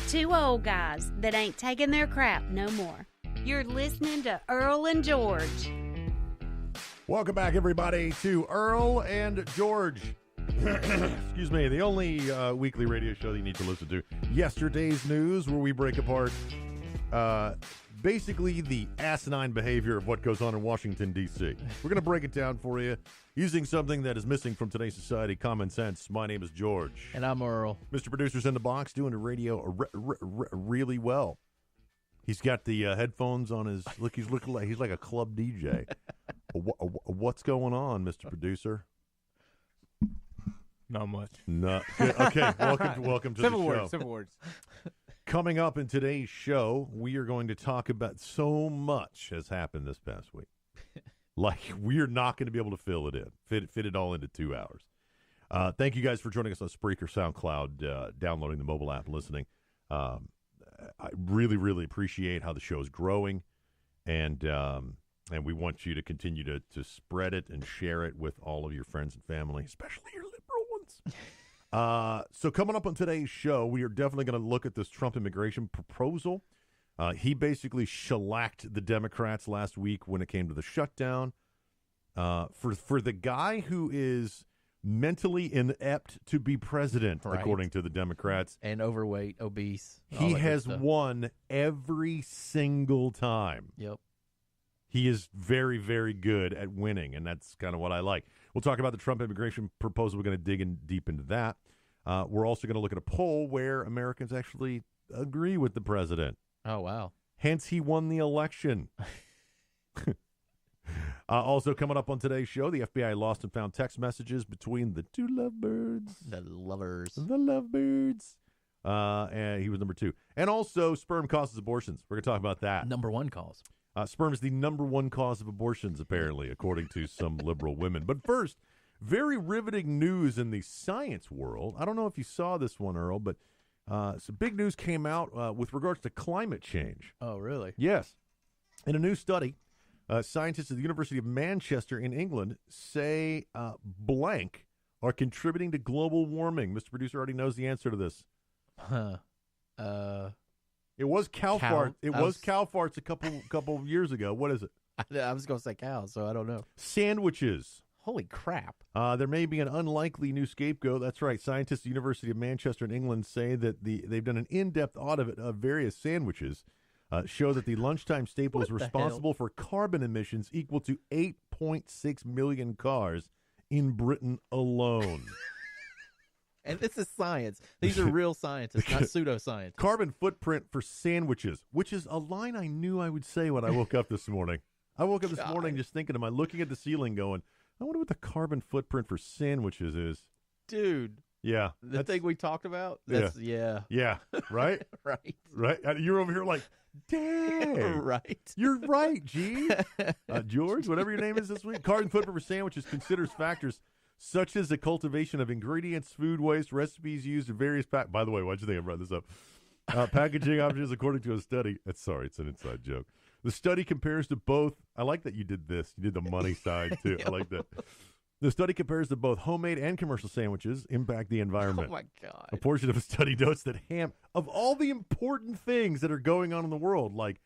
Two old guys that ain't taking their crap no more. You're listening to Earl and George. Welcome back, everybody, to Earl and George. Excuse me, the only weekly radio show that you need to listen to. Yesterday's news, where we break apart basically the asinine behavior of what goes on in Washington, D.C. We're going to break it down for you using something that is missing from today's society, common sense. My name is George. And I'm Earl. Mr. Producer's in the box doing the radio really well. He's got the headphones on his, he's like a club DJ. What's going on, Mr. Producer? Not much. No. Okay, welcome to the show. Simple words. Coming up in today's show, we are going to talk about so much has happened this past week. Like, we're not going to be able to fill it in, fit it all into 2 hours. Thank you guys for joining us on Spreaker, SoundCloud, downloading the mobile app, and listening. I really, really appreciate how the show is growing, and we want you to continue to spread it and share it with all of your friends and family, especially your liberal ones. So coming up on today's show, we are definitely going to look at this Trump immigration proposal. He basically shellacked the Democrats last week when it came to the shutdown. For the guy who is mentally inept to be president, right, according to the Democrats. And overweight, obese. He has won every single time. Yep. He is very, very good at winning, and that's kind of what I like. We'll talk about the Trump immigration proposal. We're going to dig in deep into that. We're also going to look at a poll where Americans actually agree with the president. Oh, wow. Hence, he won the election. Also coming up on today's show, the FBI lost and found text messages between the two lovebirds. The lovers. The lovebirds. And he was number 2. And also, sperm causes abortions. We're going to talk about that. Number 1 cause. Sperm is the number 1 cause of abortions, apparently, according to some liberal women. But first, very riveting news in the science world. I don't know if you saw this one, Earl, but some big news came out with regards to climate change. Oh, really? Yes. In a new study, scientists at the University of Manchester in England say blank are contributing to global warming. Mr. Producer already knows the answer to this. It was cow farts. It was cow farts a couple years ago. What is it? I was going to say cow, so I don't know. Sandwiches. Holy crap. There may be an unlikely new scapegoat. That's right. Scientists at the University of Manchester in England say that they've done an in-depth audit of various sandwiches, show that the lunchtime staple is responsible for carbon emissions equal to 8.6 million cars in Britain alone. And this is science. These are real scientists, not pseudoscientists. Carbon footprint for sandwiches, which is a line I knew I would say when I woke up this morning. I woke up this morning just thinking, am I looking at the ceiling going, I wonder what the carbon footprint for sandwiches is. Dude. Yeah. The thing we talked about? Yeah. Yeah, right? Right. You're over here like, dang. Right. You're right, G. George, whatever your name is this week. Carbon footprint for sandwiches considers factors such as the cultivation of ingredients, food waste, recipes used in various by the way, why'd you think I brought this up? Packaging options according to a study. It's an inside joke. The study compares to both. I like that you did this. You did the money side, too. I like that. The study compares to both homemade and commercial sandwiches impact the environment. Oh, my God. A portion of the study notes that of all the important things that are going on in the world, like,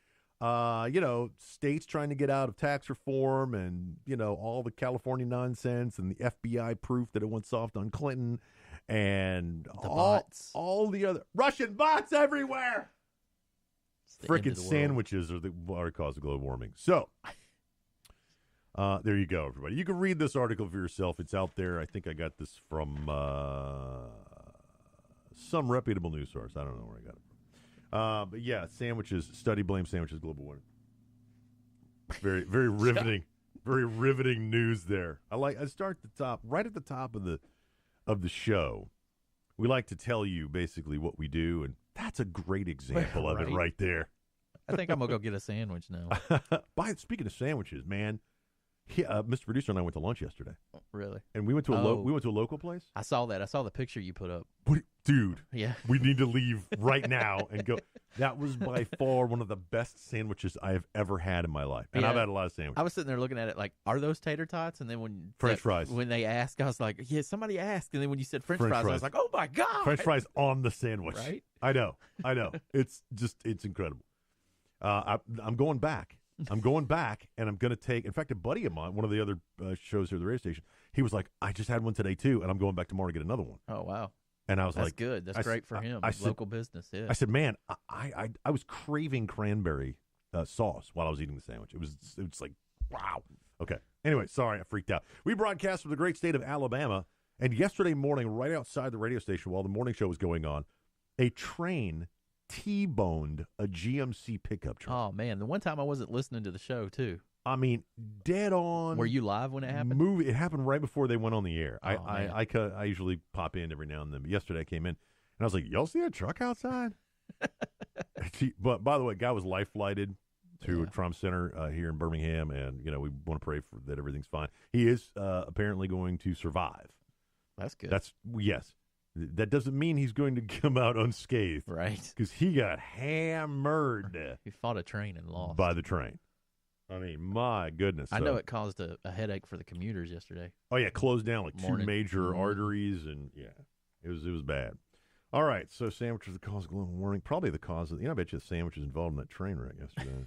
states trying to get out of tax reform and, all the California nonsense and the FBI proof that it went soft on Clinton and bots. All the other Russian bots everywhere. Frickin' sandwiches are the cause of global warming. So, there you go, everybody. You can read this article for yourself. It's out there. I think I got this from some reputable news source. I don't know where I got it from. But yeah, sandwiches. Study blames sandwiches global warming. Very, very riveting. Very riveting news there. I start at the top, right at the top of the show. We like to tell you basically what we do, and that's a great example of it right there. I think I'm going to go get a sandwich now. Speaking of sandwiches, man, Mr. Producer and I went to lunch yesterday, Really? and we went to a local place. I saw that. I saw the picture you put up. Dude, Yeah. we need to leave right now and go. That was by far one of the best sandwiches I have ever had in my life, and Yeah. I've had a lot of sandwiches. I was sitting there looking at it like, are those tater tots? And then French fries. When they asked, I was like, yeah, somebody asked. And then when you said French fries, I was like, oh my God. French fries on the sandwich. Right? I know. It's incredible. I'm going back. I'm going back, and I'm going to take. In fact, a buddy of mine, one of the other shows here at the radio station, he was like, "I just had one today too, and I'm going back tomorrow to get another one." Oh wow! And I was That's like, good. That's great for him. I said, local business. Yeah. I said, "Man, I was craving cranberry sauce while I was eating the sandwich. It was like, wow." Okay. Anyway, sorry, I freaked out. We broadcast from the great state of Alabama, and yesterday morning, right outside the radio station, while the morning show was going on, a train T-boned a GMC pickup truck. Oh man, the one time I wasn't listening to the show too. I mean, dead on. Were you live when it happened? It happened right before they went on the air. Oh, I usually pop in every now and then. But yesterday I came in, and I was like, y'all see a truck outside? But by the way, guy was life flighted to a trauma center here in Birmingham, and we want to pray for that everything's fine. He is apparently going to survive. That's good. Yes. That doesn't mean he's going to come out unscathed. Right. Because he got hammered. He fought a train and lost. By the train. I mean, my goodness. I know it caused a headache for the commuters yesterday. Oh, yeah, closed down like Morning. 2 major arteries, and it was bad. All right, so sandwiches the cause of global warming. Probably the cause of, I bet you the sandwiches involved in that train wreck yesterday.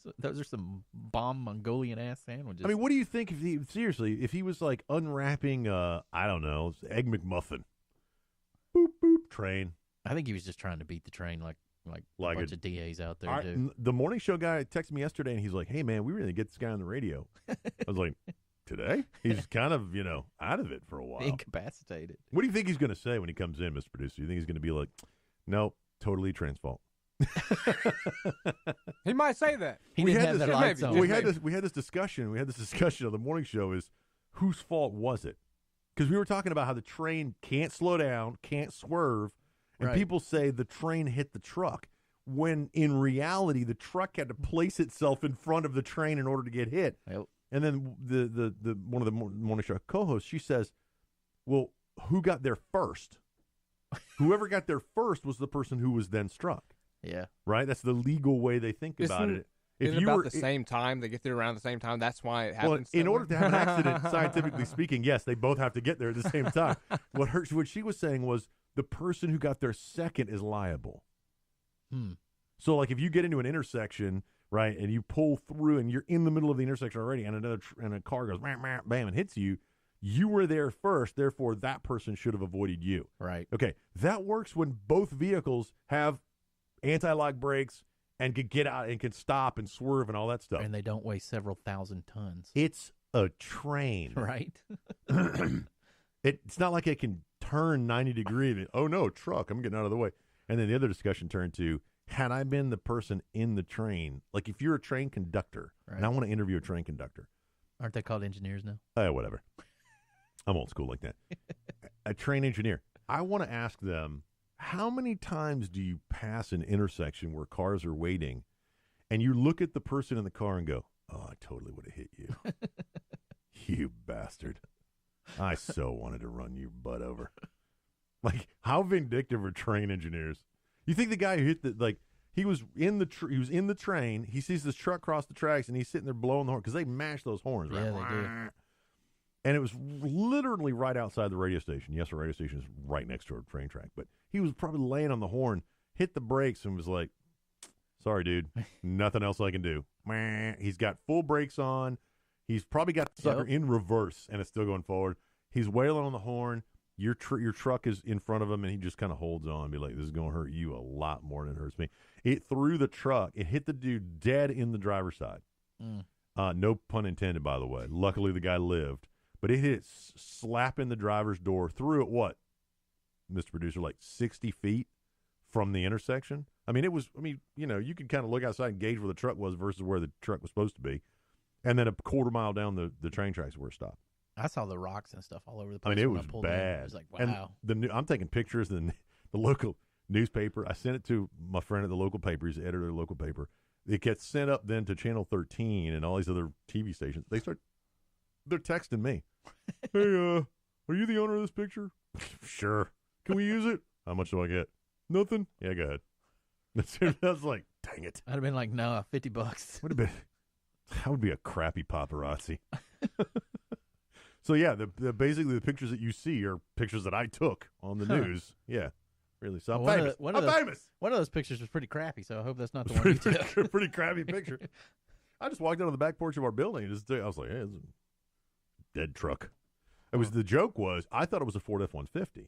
So those are some bomb Mongolian-ass sandwiches. I mean, what do you think if he was like unwrapping, I don't know, Egg McMuffin? Boop, boop, train. I think he was just trying to beat the train like a bunch of DAs out there do. The morning show guy texted me yesterday, and he's like, hey, man, we really get this guy on the radio. I was like, today? He's kind of, out of it for a while. Incapacitated. What do you think he's going to say when he comes in, Mr. Producer? You think he's going to be like, nope, totally Train's fault? He might say that. We had this discussion. We had this discussion on the morning show is whose fault was it? Because we were talking about how the train can't slow down, can't swerve, and people say the train hit the truck, when in reality the truck had to place itself in front of the train in order to get hit. Yep. And then the one of the morning show co-hosts, she says, well, who got there first? Whoever got there first was the person who was then struck. Yeah. Right? That's the legal way they think about it. If you about the same time, they get there around the same time. That's why it happens. Well, in order to have an accident, scientifically speaking, yes, they both have to get there at the same time. What she was saying was the person who got there second is liable. So, like, if you get into an intersection, right, and you pull through, and you're in the middle of the intersection already, and a car goes bam, bam, and hits you, you were there first. Therefore, that person should have avoided you. Right. Okay, that works when both vehicles have anti-lock brakes and can get out and can stop and swerve and all that stuff. And they don't weigh several thousand tons. It's a train. Right. It's not like it can turn 90 degrees. And, oh, no, truck, I'm getting out of the way. And then the other discussion turned to, had I been the person in the train, like if you're a train conductor, and I want to interview a train conductor. Aren't they called engineers now? Whatever. I'm old school like that. A train engineer. I want to ask them, how many times do you pass an intersection where cars are waiting and you look at the person in the car and go, oh, I totally would have hit you. You bastard. I so wanted to run your butt over. Like, how vindictive are train engineers? You think the guy who hit he was in the train, he sees this truck cross the tracks, and he's sitting there blowing the horn, because they mash those horns, right? Yeah, they do. And it was literally right outside the radio station. Yes, the radio station is right next to a train track. But he was probably laying on the horn, hit the brakes, and was like, sorry, dude, nothing else I can do. He's got full brakes on. He's probably got the sucker in reverse, and it's still going forward. He's wailing on the horn. Your truck is in front of him, and he just kind of holds on and be like, this is going to hurt you a lot more than it hurts me. It threw the truck. It hit the dude dead in the driver's side. No pun intended, by the way. Luckily, the guy lived. But it hit it slap in the driver's door, threw it, what, Mr. Producer, like 60 feet from the intersection? I mean, you could kind of look outside and gauge where the truck was versus where the truck was supposed to be. And then a quarter mile down the train tracks where it stopped. I saw the rocks and stuff all over the place. I mean, it was bad. It was like, wow. And I'm taking pictures, and the local newspaper, I sent it to my friend at the local paper. He's the editor of the local paper. It gets sent up then to Channel 13 and all these other TV stations. They start They're texting me. Hey, are you the owner of this picture? Sure. Can we use it? How much do I get? Nothing? Yeah, go ahead. I was like, dang it. I'd have been like, no, $50. Would have been. That would be a crappy paparazzi. So yeah, basically the pictures that you see are pictures that I took on the news. Yeah, really. So I'm famous. I'm famous. One of those pictures was pretty crappy, so I hope that's not the one you took. Pretty crappy picture. I just walked out on the back porch of our building and I was like, hey, it's a dead truck. It was the joke was I thought it was a Ford F-150.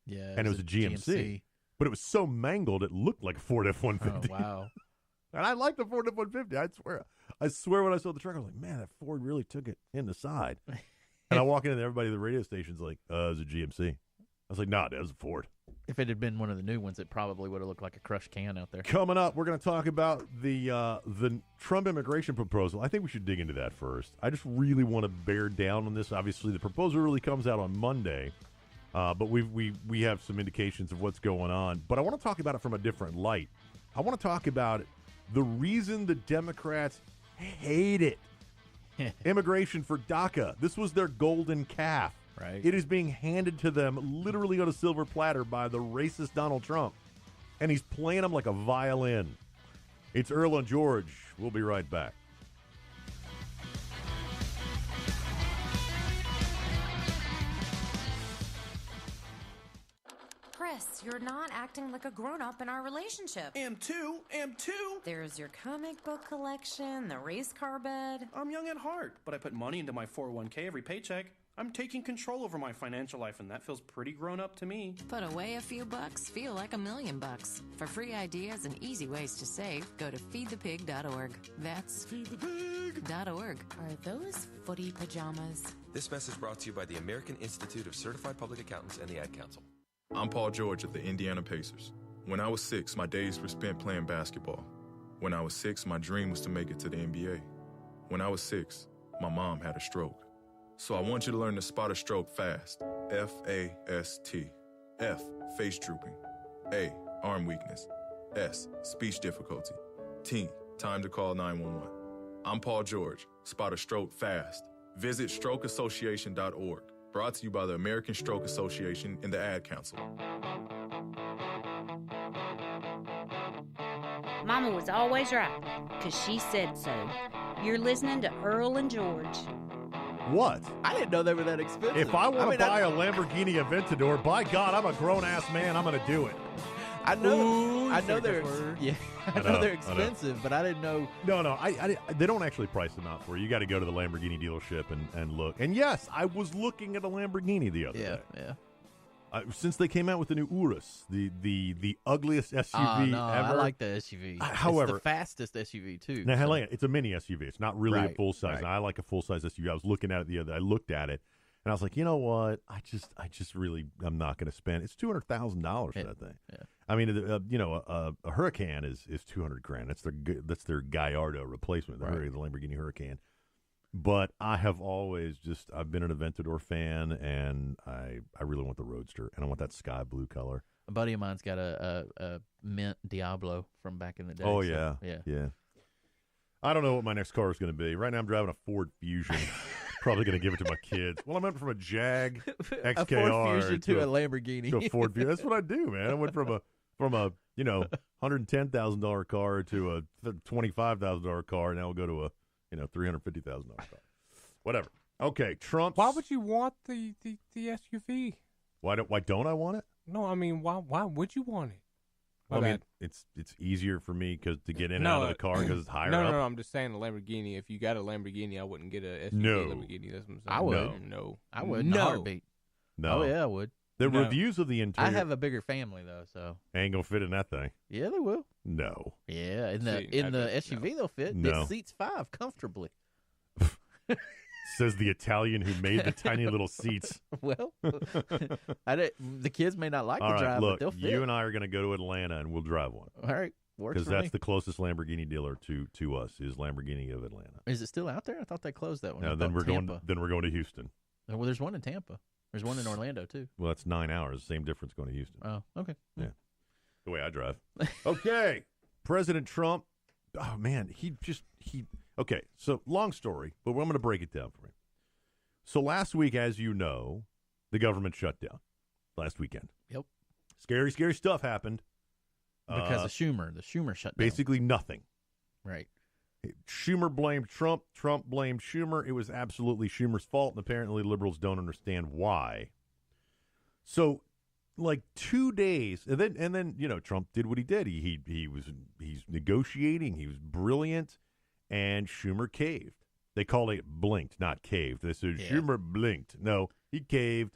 Yeah, and it was a GMC. But it was so mangled it looked like a Ford F-150. Oh wow! And I like the Ford F-150. I swear when I saw the truck, I was like, man, that Ford really took it in the side. And I walk in and everybody at the radio station's like, it was a GMC. I was like, nah, it was a Ford. If it had been one of the new ones, it probably would have looked like a crushed can out there. Coming up, we're going to talk about the Trump immigration proposal. I think we should dig into that first. I just really want to bear down on this. Obviously, the proposal really comes out on Monday, but we have some indications of what's going on. But I want to talk about it from a different light. I want to talk about the reason the Democrats hate it. Immigration for DACA. This was their golden calf. Right. It is being handed to them literally on a silver platter by the racist Donald Trump. And he's playing them like a violin. It's Earl and George. We'll be right back. Chris, you're not acting like a grown-up in our relationship. Am too. There's your comic book collection, the race car bed. I'm young at heart, but I put money into my 401k every paycheck. I'm taking control over my financial life, and that feels pretty grown up to me. Put away a few bucks, feel like $1 million. For free ideas and easy ways to save, go to feedthepig.org. That's feedthepig.org. Are those footy pajamas? This message brought to you by the American Institute of Certified Public Accountants and the Ad Council. I'm Paul George of the Indiana Pacers. When I was 6, my days were spent playing basketball. When I was 6, my dream was to make it to the NBA. When I was 6, my mom had a stroke. So I want you to learn to spot a stroke fast. F-A-S-T. F, face drooping. A, arm weakness. S, speech difficulty. T, time to call 911. I'm Paul George. Spot a stroke fast. Visit strokeassociation.org. Brought to you by the American Stroke Association and the Ad Council. Mama was always right, because she said so. You're listening to Earl and George. What? I didn't know they were that expensive. If I want to buy a Lamborghini Aventador, by God, I'm a grown-ass man. I'm going to do it. I know they're they're expensive, but I didn't know. No, they don't actually price them out for you. You got to go to the Lamborghini dealership and look. And yes, I was looking at a Lamborghini the other day. Yeah. Since they came out with the new Urus, the ugliest SUV ever. I like the SUV. However, it's the fastest SUV too. Now, Helena, it's a mini SUV. It's not really a full size. Right. Now, I like a full size SUV. I was looking at it I looked at it, and I was like, you know what? I just really, I'm not going to spend. It's $200,000 for that thing. Yeah. I mean, a Huracan is $200,000. That's their Gallardo replacement, the Lamborghini Huracan. But I have always I've been an Aventador fan, and I really want the Roadster, and I want that sky blue color. A buddy of mine's got a mint Diablo from back in the day. Oh, so, yeah. I don't know what my next car is going to be. Right now I'm driving a Ford Fusion. Probably going to give it to my kids. Well, I went from a Jag XKR a Ford Fusion to a Lamborghini. To a Ford Fusion. That's what I do, man. I went from a $110,000 car to a $25,000 car. Now we'll go to a $350,000 car. Whatever. Okay, Trump. Why would you want the SUV? Why don't I want it? No, I mean, why would you want it? Well, I mean, it's easier for me to get in and out of the car because it's higher up. No, I'm just saying a Lamborghini. If you got a Lamborghini, I wouldn't get a SUV Lamborghini. That's what I'm saying. I would. No. I would. No. Heartbeat. No. Oh, yeah, I would. The reviews of the interior. I have a bigger family, though, so. Ain't going to fit in that thing. Yeah, they will. No. Yeah, in the SUV, they'll fit. No. It seats 5 comfortably. Says the Italian who made the tiny little seats. Well, the kids may not like All the right, drive, look, but they'll fit. you and I are going to go to Atlanta, and we'll drive one. All right, works because for that's me. the closest Lamborghini dealer to us is Lamborghini of Atlanta. Is it still out there? I thought they closed that one. No, then we're going to Houston. Well, there's one in Tampa. There's one in Orlando too. Well, that's 9 hours. Same difference going to Houston. Oh, okay. Yeah, the way I drive. Okay, President Trump. Oh man, he. Okay, so long story, but I'm going to break it down for you. So last week, as you know, the government shut down last weekend. Yep. Scary, scary stuff happened. Because of Schumer. The Schumer shut down. Basically nothing. Right. Schumer blamed Trump. Trump blamed Schumer. It was absolutely Schumer's fault, and apparently liberals don't understand why. So, like 2 days, and then Trump did what he did. He's negotiating. He was brilliant, and Schumer caved. They called it blinked, not caved. They said Schumer blinked. No, he caved.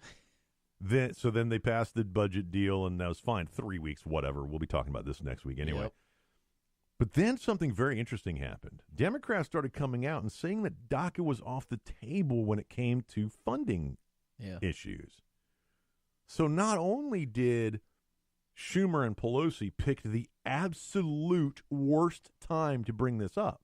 So then they passed the budget deal, and that was fine. 3 weeks, whatever. We'll be talking about this next week anyway. Yep. But then something very interesting happened. Democrats started coming out and saying that DACA was off the table when it came to funding issues. So not only did Schumer and Pelosi pick the absolute worst time to bring this up,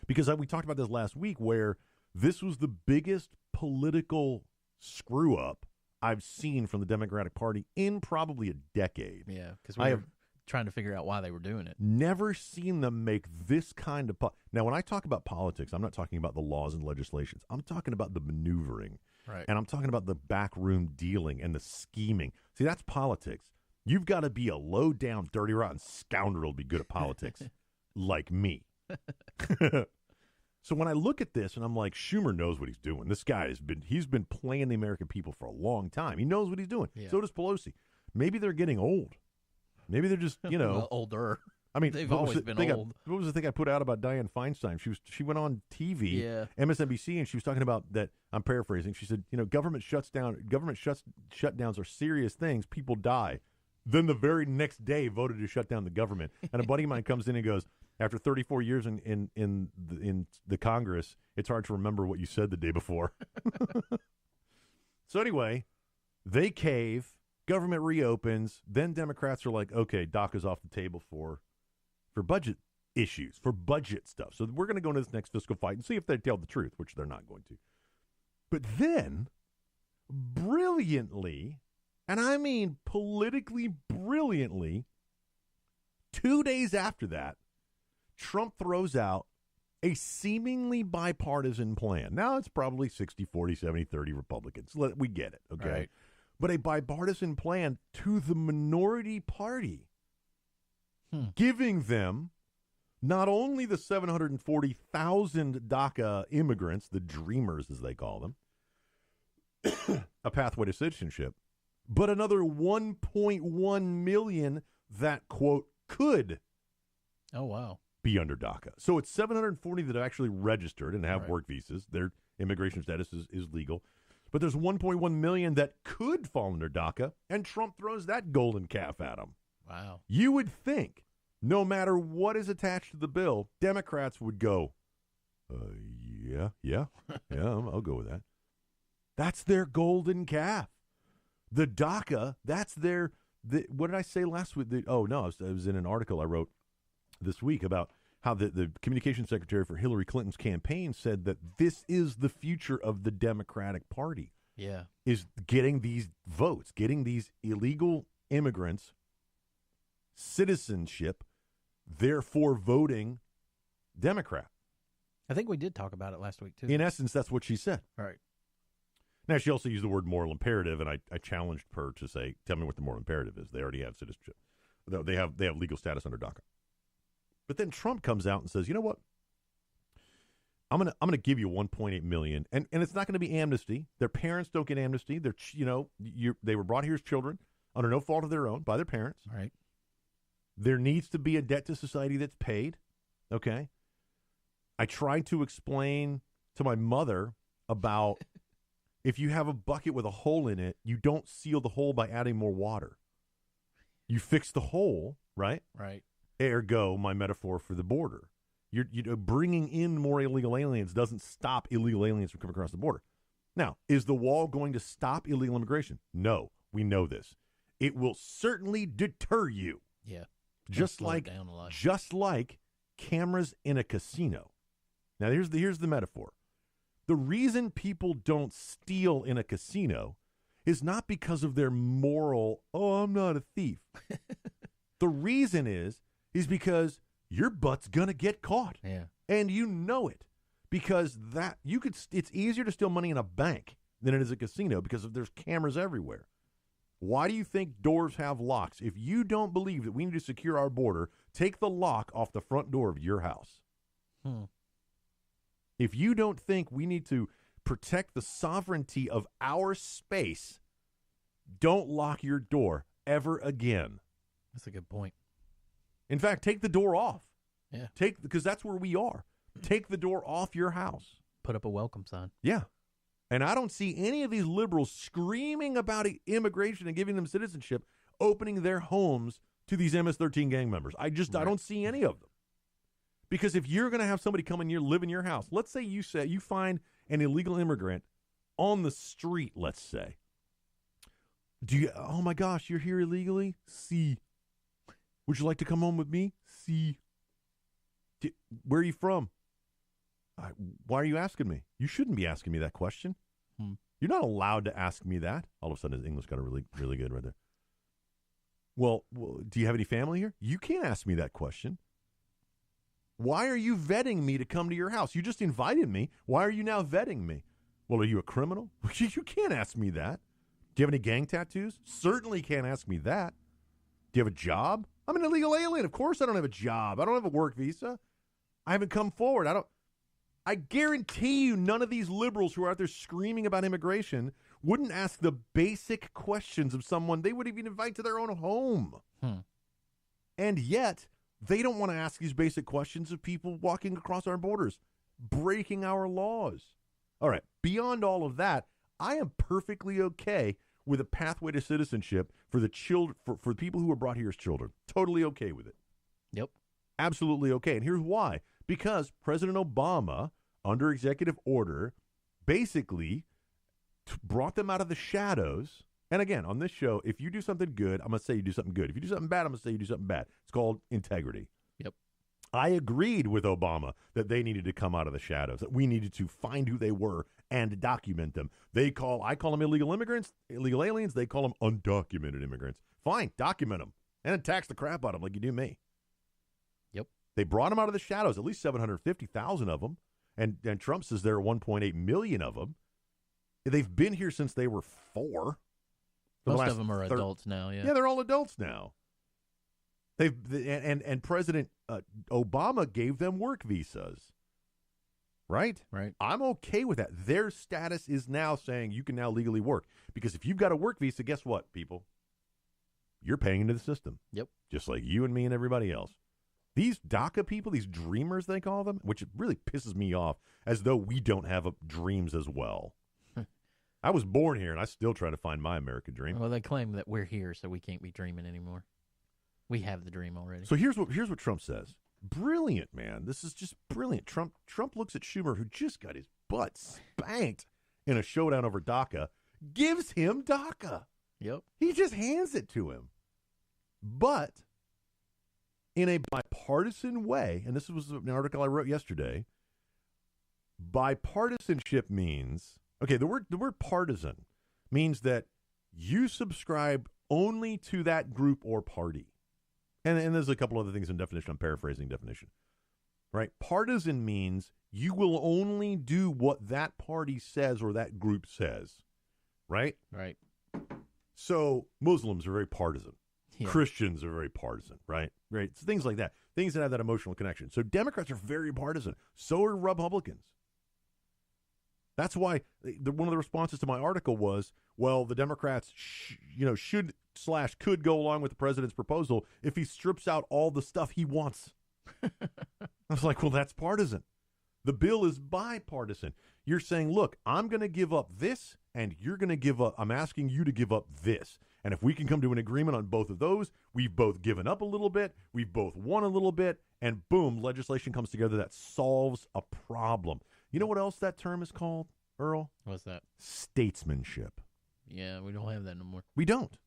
because we talked about this last week, where this was the biggest political screw-up I've seen from the Democratic Party in probably a decade. Yeah, because I have trying to figure out why they were doing it. Never seen them make this kind of now, when I talk about politics, I'm not talking about the laws and legislations. I'm talking about the maneuvering. Right. And I'm talking about the backroom dealing and the scheming. See, that's politics. You've got to be a low-down, dirty, rotten scoundrel to be good at politics, like me. So when I look at this and I'm like, Schumer knows what he's doing. This guy he's been playing the American people for a long time. He knows what he's doing. Yeah. So does Pelosi. Maybe they're getting old. Maybe they're just, well, older. I mean, they've always been old. What was the thing I put out about Dianne Feinstein? She went on TV, MSNBC, and she was talking about that. I'm paraphrasing. She said, government shutdowns are serious things. People die. Then the very next day voted to shut down the government. And a buddy of mine comes in and goes, after 34 years in the Congress, it's hard to remember what you said the day before. So anyway, they cave. Government reopens. Then Democrats are like, okay, DACA's off the table for budget issues, for budget stuff. So we're going to go into this next fiscal fight and see if they tell the truth, which they're not going to. But then, brilliantly, and I mean politically brilliantly, 2 days after that, Trump throws out a seemingly bipartisan plan. Now it's probably 60, 40, 70, 30 Republicans. We get it, okay? Right. But a bipartisan plan to the minority party, giving them not only the 740,000 DACA immigrants, the dreamers as they call them, a pathway to citizenship, but another 1.1 million that, quote, could be under DACA. So it's 740 that have actually registered and have work visas. Their immigration status is legal. But there's 1.1 million that could fall under DACA, and Trump throws that golden calf at them. Wow. You would think, no matter what is attached to the bill, Democrats would go, yeah, I'll go with that. That's their golden calf. The DACA, that's what did I say last week? I was in an article I wrote this week about how the communications secretary for Hillary Clinton's campaign said that this is the future of the Democratic Party. Yeah. Is getting these votes, getting these illegal immigrants citizenship, therefore voting Democrat. I think we did talk about it last week, too. In essence, that's what she said. Right. Now, she also used the word moral imperative, and I challenged her to say, tell me what the moral imperative is. They already have citizenship. They have legal status under DACA. But then Trump comes out and says, you know what? I'm gonna give you 1.8 million, and it's not going to be amnesty. Their parents don't get amnesty. They were brought here as children under no fault of their own by their parents. All right. There needs to be a debt to society that's paid. Okay. I tried to explain to my mother about if you have a bucket with a hole in it, you don't seal the hole by adding more water. You fix the hole, right? Right. Ergo, my metaphor for the border. You're bringing in more illegal aliens doesn't stop illegal aliens from coming across the border. Now, is the wall going to stop illegal immigration? No, we know this. It will certainly deter you. Yeah. Just like cameras in a casino. Now, here's the metaphor. The reason people don't steal in a casino is not because of their moral, I'm not a thief. The reason is because your butt's going to get caught. Yeah. And you know it because it's easier to steal money in a bank than it is a casino because there's cameras everywhere. Why do you think doors have locks? If you don't believe that we need to secure our border, take the lock off the front door of your house. If you don't think we need to protect the sovereignty of our space, don't lock your door ever again. That's a good point. In fact, take the door off. Yeah. Because that's where we are. Take the door off your house. Put up a welcome sign. Yeah. And I don't see any of these liberals screaming about immigration and giving them citizenship, opening their homes to these MS-13 gang members. I don't see any of them. Because if you're going to have somebody come in here, live in your house, let's say you find an illegal immigrant on the street, let's say. Oh my gosh, you're here illegally? See. Would you like to come home with me? See. Where are you from? Why are you asking me? You shouldn't be asking me that question. You're not allowed to ask me that. All of a sudden, his English got really, really good right there. Well, do you have any family here? You can't ask me that question. Why are you vetting me to come to your house? You just invited me. Why are you now vetting me? Well, are you a criminal? You can't ask me that. Do you have any gang tattoos? Certainly can't ask me that. Do you have a job? I'm an illegal alien. Of course I don't have a job. I don't have a work visa. I haven't come forward. I guarantee you none of these liberals who are out there screaming about immigration wouldn't ask the basic questions of someone they would even invite to their own home. And yet, they don't want to ask these basic questions of people walking across our borders, breaking our laws. All right, beyond all of that, I am perfectly okay with a pathway to citizenship for the for people who were brought here as children. Totally okay with it. Yep. Absolutely okay. And here's why. Because President Obama, under executive order, basically brought them out of the shadows. And again, on this show, if you do something good, I'm going to say you do something good. If you do something bad, I'm going to say you do something bad. It's called integrity. Yep. I agreed with Obama that they needed to come out of the shadows, that we needed to find who they were and document them. I call them illegal immigrants, illegal aliens. They call them undocumented immigrants. Fine, document them and then tax the crap out of them like you do me. Yep. They brought them out of the shadows, at least 750,000 of them. And Trump says there are 1.8 million of them. They've been here since they were 4. Most of them are adults now, yeah. Yeah, they're all adults now. And President Obama gave them work visas. Right? Right. I'm okay with that. Their status is now saying you can now legally work. Because if you've got a work visa, guess what, people? You're paying into the system. Yep. Just like you and me and everybody else. These DACA people, these dreamers they call them, which really pisses me off, as though we don't have dreams as well. I was born here, and I still try to find my American dream. Well, they claim that we're here, so we can't be dreaming anymore. We have the dream already. So here's what Trump says. Brilliant, man. This is just brilliant. Trump looks at Schumer, who just got his butt spanked in a showdown over DACA, gives him DACA. Yep. He just hands it to him. But in a bipartisan way, and this was an article I wrote yesterday, bipartisanship means, okay, the word partisan means that you subscribe only to that group or party. And there's a couple other things in definition. I'm paraphrasing definition. Right? Partisan means you will only do what that party says or that group says. Right? Right. So Muslims are very partisan. Yeah. Christians are very partisan, right? Right. So things like that. Things that have that emotional connection. So Democrats are very partisan. So are Republicans. That's why one of the responses to my article was, well, the Democrats could go along with the president's proposal if he strips out all the stuff he wants. I was like, well, that's partisan. The bill is bipartisan. You're saying, look, I'm going to give up this, and you're going to give up. I'm asking you to give up this. And if we can come to an agreement on both of those, we've both given up a little bit, we've both won a little bit, and boom, legislation comes together that solves a problem. You know what else that term is called, Earl? What's that? Statesmanship. Yeah, we don't have that no more. We don't.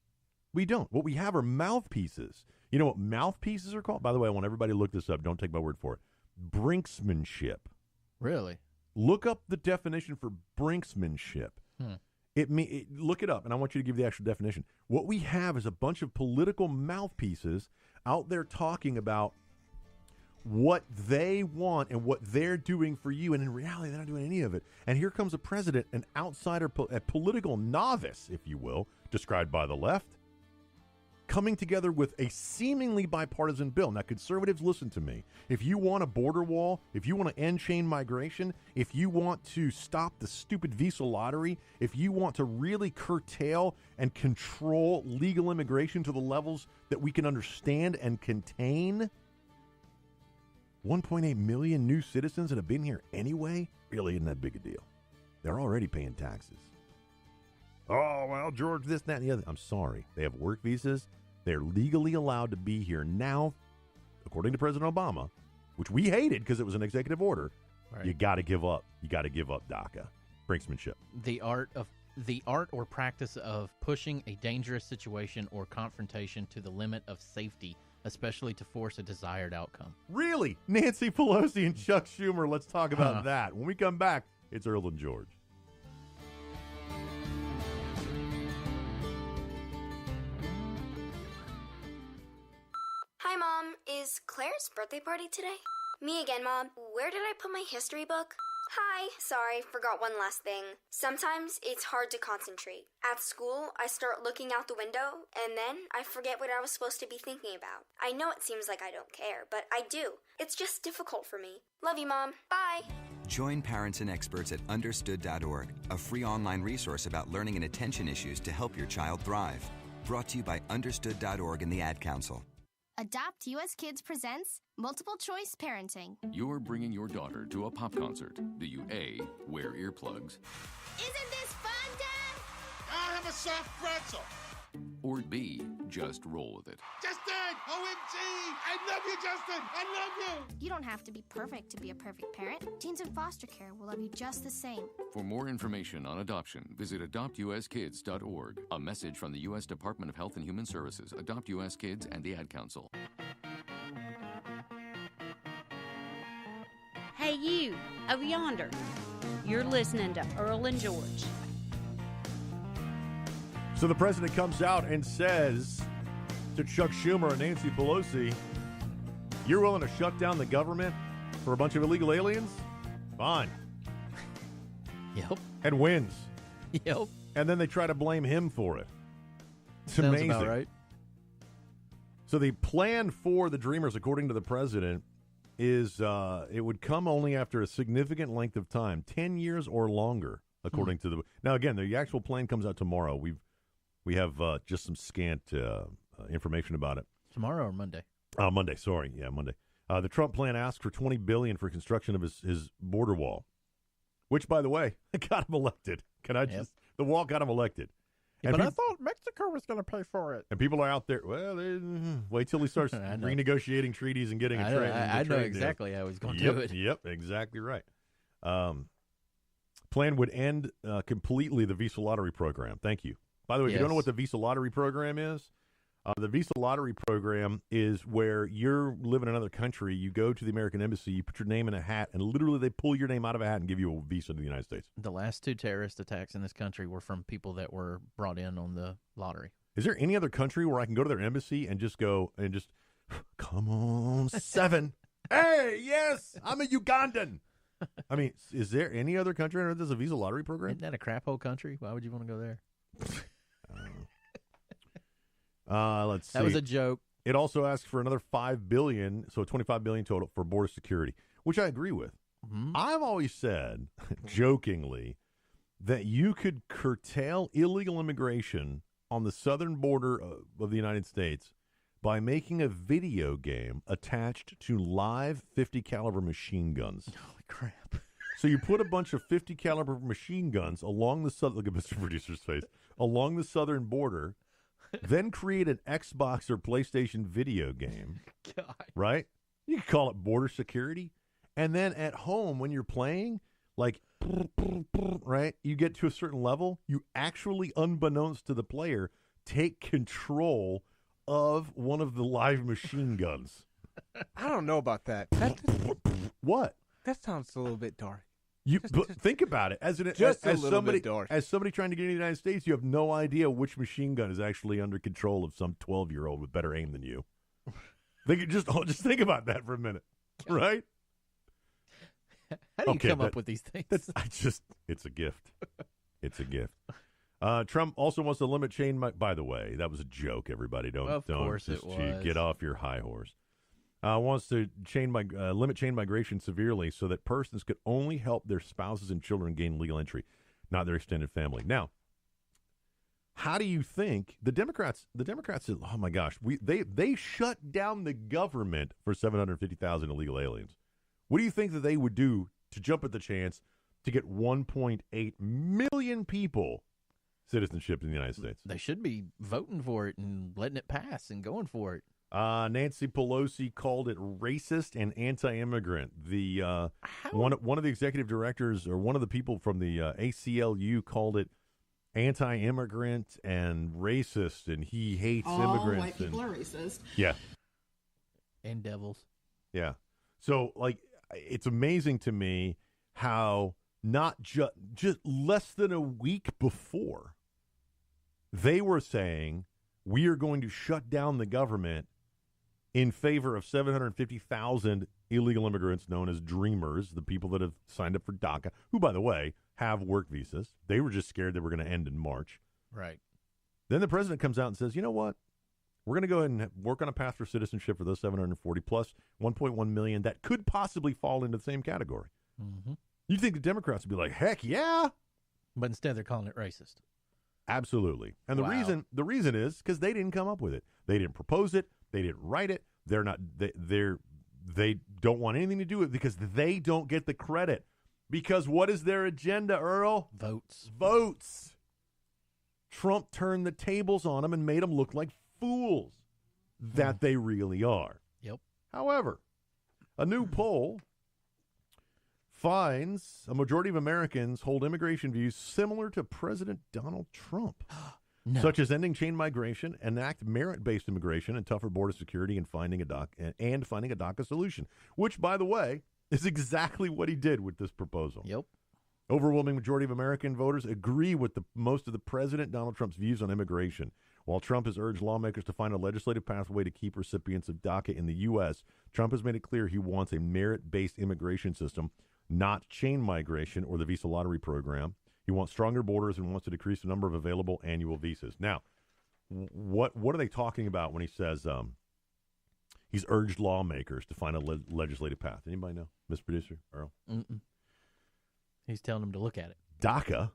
What we have are mouthpieces. You know what mouthpieces are called? By the way, I want everybody to look this up. Don't take my word for it. Brinksmanship. Really? Look up the definition for brinksmanship. Look it up, and I want you to give the actual definition. What we have is a bunch of political mouthpieces out there talking about what they want and what they're doing for you, and in reality, they're not doing any of it. And here comes a president, an outsider, a political novice, if you will, described by the left, coming together with a seemingly bipartisan bill. Now, conservatives, listen to me. If you want a border wall, if you want to end chain migration, if you want to stop the stupid visa lottery, if you want to really curtail and control legal immigration to the levels that we can understand and contain, 1.8 million new citizens that have been here anyway really isn't that big a deal. They're already paying taxes. Oh, well, George, this, that, and the other. I'm sorry. They have work visas. They're legally allowed to be here now, according to President Obama, which we hated because it was an executive order. Right. You got to give up. You got to give up DACA. Brinksmanship. The art or practice of pushing a dangerous situation or confrontation to the limit of safety, especially to force a desired outcome. Really? Nancy Pelosi and Chuck Schumer. Let's talk about that. When we come back, it's Earl and George. Hi, Mom. Is Claire's birthday party today? Me again, Mom. Where did I put my history book? Hi. Sorry, forgot one last thing. Sometimes it's hard to concentrate. At school, I start looking out the window, and then I forget what I was supposed to be thinking about. I know it seems like I don't care, but I do. It's just difficult for me. Love you, Mom. Bye. Join parents and experts at understood.org, a free online resource about learning and attention issues to help your child thrive. Brought to you by understood.org and the Ad Council. Adopt US Kids presents Multiple Choice Parenting. You're bringing your daughter to a pop concert. Do you A, wear earplugs? Isn't this fun, Dad? I'll have a soft pretzel. Or B, just roll with it? Justin! OMG! I love you, Justin! I love you! You don't have to be perfect to be a perfect parent. Teens in foster care will love you just the same. For more information on adoption, visit adoptuskids.org. A message from the U.S. Department of Health and Human Services, Adopt U.S. Kids, and the Ad Council. Hey, you, over yonder. You're listening to Earl and George. So the president comes out and says to Chuck Schumer and Nancy Pelosi, you're willing to shut down the government for a bunch of illegal aliens? Fine. Yep. And wins. Yep. And then they try to blame him for it. It's Sounds amazing. about right. So the plan for the Dreamers, according to the president, is it would come only after a significant length of time, 10 years or longer, according to the... Now, again, the actual plan comes out tomorrow. We have just some scant information about it. Tomorrow or Monday? Monday, sorry. Yeah, Monday. The Trump plan asked for $20 billion for construction of his border wall, which, by the way, got him elected. Can I just... The wall got him elected. Yeah, but I thought Mexico was going to pay for it. And people are out there, well, wait till he starts renegotiating treaties and getting a trade. I know exactly how he's going to do it. Yep, exactly right. Plan would end completely the Visa Lottery program. Thank you. By the way, if you don't know what the Visa Lottery program is, the Visa Lottery program is where you're living in another country, you go to the American Embassy, you put your name in a hat, and literally they pull your name out of a hat and give you a visa to the United States. The last 2 terrorist attacks in this country were from people that were brought in on the lottery. Is there any other country where I can go to their embassy and just go and just, come on, 7. Hey, yes, I'm a Ugandan. I mean, is there any other country that has a Visa Lottery program? Isn't that a crap hole country? Why would you want to go there? Let's see. That was a joke. It also asked for another $5 billion, so $25 billion total for border security, which I agree with. Mm-hmm. I've always said, jokingly, that you could curtail illegal immigration on the southern border of the United States by making a video game attached to live 50 caliber machine guns. Holy crap. So you put a bunch of 50 caliber machine guns along the southern, look at Mr. Producer's face, along the southern border, then create an Xbox or PlayStation video game. God. Right? You can call it border security. And then at home when you're playing, like, right, you get to a certain level, you actually, unbeknownst to the player, take control of one of the live machine guns. I don't know about that. What? That sounds a little bit dark. Think about it. As somebody trying to get into the United States, you have no idea which machine gun is actually under control of some 12-year-old with better aim than you. Just think about that for a minute. Right? How do you come up with these things? It's a gift. It's a gift. Trump also wants to limit by the way, that was a joke, everybody. Of course it was. Get off your high horse. Wants to limit chain migration severely so that persons could only help their spouses and children gain legal entry, not their extended family. Now, how do you think the Democrats said, oh my gosh, they shut down the government for 750,000 illegal aliens. What do you think that they would do to jump at the chance to get 1.8 million people citizenship in the United States? They should be voting for it and letting it pass and going for it. Nancy Pelosi called it racist and anti-immigrant. One of the executive directors, or one of the people from the ACLU, called it anti-immigrant and racist, and he hates immigrants. All white people are racist. Yeah, and devils. Yeah. So, it's amazing to me how not just less than a week before, they were saying we are going to shut down the government in favor of 750,000 illegal immigrants known as dreamers, the people that have signed up for DACA, who, by the way, have work visas. They were just scared they were going to end in March. Right. Then the president comes out and says, you know what? We're going to go ahead and work on a path for citizenship for those 740 plus 1.1 million that could possibly fall into the same category. Mm-hmm. You think the Democrats would be like, heck yeah? But instead they're calling it racist. Absolutely. And the reason is because they didn't come up with it. They didn't propose it. They didn't write it. They don't want anything to do with it because they don't get the credit. Because what is their agenda, Earl? Votes. Trump turned the tables on them and made them look like fools that they really are. Yep. However, a new poll finds a majority of Americans hold immigration views similar to President Donald Trump, such as ending chain migration, enact merit-based immigration, and tougher border security, and finding a DACA solution, which, by the way, is exactly what he did with this proposal. Yep. Overwhelming majority of American voters agree with most of the President Donald Trump's views on immigration. While Trump has urged lawmakers to find a legislative pathway to keep recipients of DACA in the U.S., Trump has made it clear he wants a merit-based immigration system, not chain migration or the visa lottery program. He wants stronger borders and wants to decrease the number of available annual visas. Now, what are they talking about when he says he's urged lawmakers to find a legislative path? Anybody know? Miss Producer, Earl? Mm-mm. He's telling them to look at it. DACA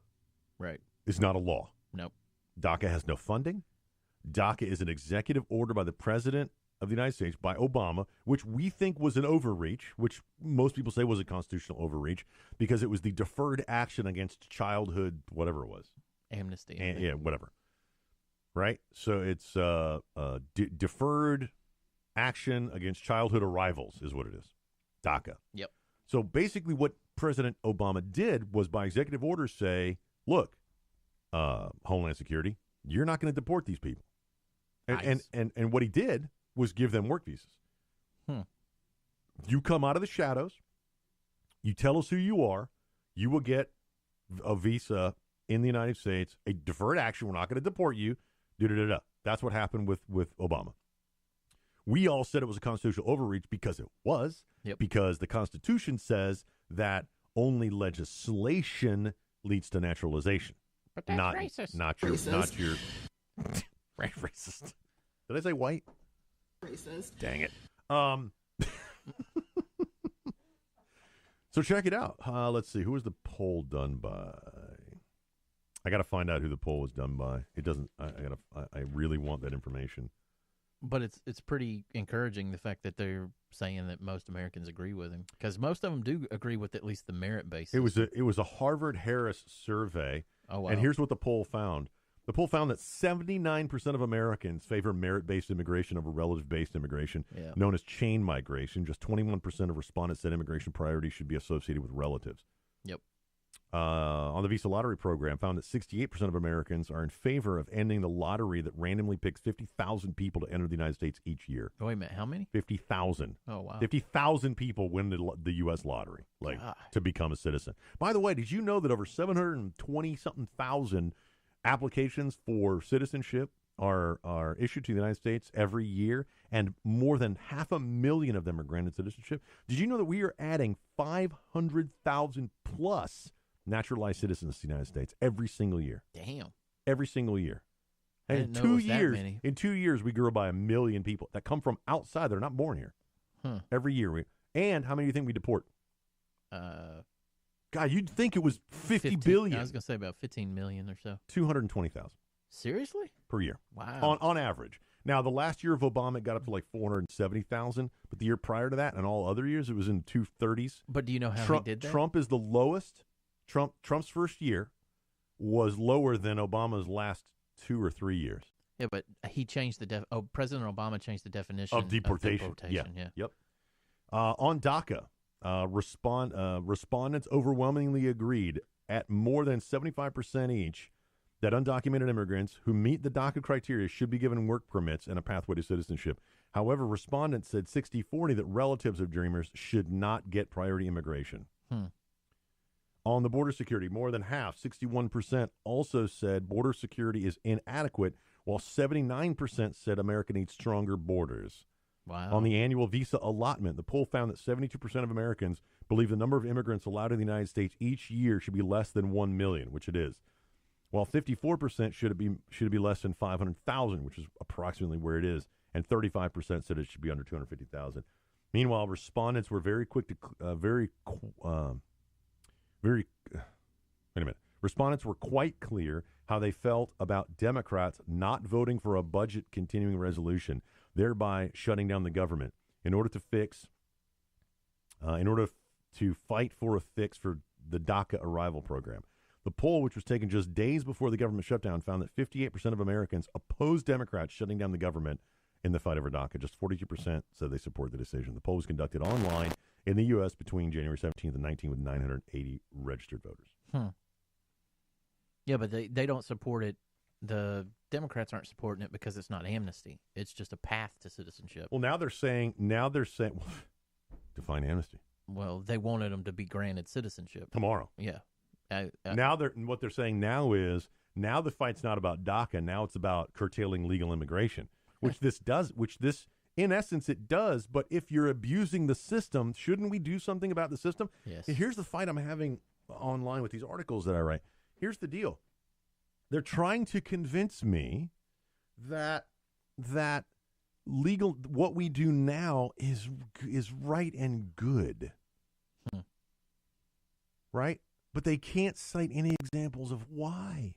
is not a law. Nope. DACA has no funding. DACA is an executive order by the President of the United States, by Obama, which we think was an overreach, which most people say was a constitutional overreach, because it was the deferred action against childhood, whatever it was. Amnesty. Yeah, whatever. Right? So it's deferred action against childhood arrivals is what it is. DACA. Yep. So basically what President Obama did was by executive order say, look, Homeland Security, you're not going to deport these people. And what he did was give them work visas. You come out of the shadows, you tell us who you are, you will get a visa in the United States, a deferred action, we're not going to deport you, da-da-da-da. That's what happened with Obama. We all said it was a constitutional overreach because it was, because the Constitution says that only legislation leads to naturalization. But that's racist. Not your racist. Did I say white? Racist. Dang it. So check it out. Let's see. Who was the poll done by? I got to find out who the poll was done by. It doesn't. I really want that information. But it's pretty encouraging the fact that they're saying that most Americans agree with him, because most of them do agree with at least the merit basis. It was a Harvard-Harris survey. Oh, wow. And here's what the poll found. The poll found that 79% of Americans favor merit-based immigration over relative-based immigration, known as chain migration. Just 21% of respondents said immigration priorities should be associated with relatives. Yep. On the visa lottery program, found that 68% of Americans are in favor of ending the lottery that randomly picks 50,000 people to enter the United States each year. Oh, wait a minute. How many? 50,000. Oh, wow. 50,000 people win the U.S. lottery, to become a citizen. By the way, did you know that over 720-something thousand applications for citizenship are issued to the United States every year, and more than 500,000 of them are granted citizenship. Did you know that we are adding 500,000 plus naturalized citizens to the United States every single year? Damn. Every single year. I And didn't know it was that many. in 2 years, we grew by 1 million people that come from outside. They're not born here. Every year. And how many do you think we deport? God, you'd think it was 50 billion. I was going to say about 15 million or so. 220,000. Seriously? Per year. Wow. On average. Now, the last year of Obama, it got up to like 470,000. But the year prior to that and all other years, it was in 230s. But do you know how Trump, he did that? Trump is the lowest. Trump's first year was lower than Obama's last 2 or 3 years. Yeah, but he changed President Obama changed the definition of deportation. Yeah. Yep. On DACA, respondents overwhelmingly agreed at more than 75% each that undocumented immigrants who meet the DACA criteria should be given work permits and a pathway to citizenship. However, respondents said 60-40 that relatives of Dreamers should not get priority immigration. On the border security, more than half, 61%, also said border security is inadequate, while 79% said America needs stronger borders. Wow. On the annual visa allotment, the poll found that 72% of Americans believe the number of immigrants allowed in the United States each year should be less than 1 million, which it is, while 54% should it be less than 500,000, which is approximately where it is, and 35% said it should be under 250,000. Meanwhile, respondents were very quick to Respondents were quite clear how they felt about Democrats not voting for a budget continuing resolution, thereby shutting down the government. In order to fight for a fix for the DACA arrival program. The poll, which was taken just days before the government shutdown, found that 58% of Americans opposed Democrats shutting down the government in the fight over DACA. Just 42% said they support the decision. The poll was conducted online in the U.S. between January 17th and 19th with 980 registered voters. Yeah, but they don't support it. The Democrats aren't supporting it because it's not amnesty. It's just a path to citizenship. Well, now they're saying, define amnesty. Well, they wanted them to be granted citizenship tomorrow. Yeah. What they're saying now is, now the fight's not about DACA. Now it's about curtailing legal immigration, which this in essence, it does. But if you're abusing the system, shouldn't we do something about the system? Yes. Here's the fight I'm having online with these articles that I write. Here's the deal. They're trying to convince me that legal, what we do now is right and good. Right? But they can't cite any examples of why.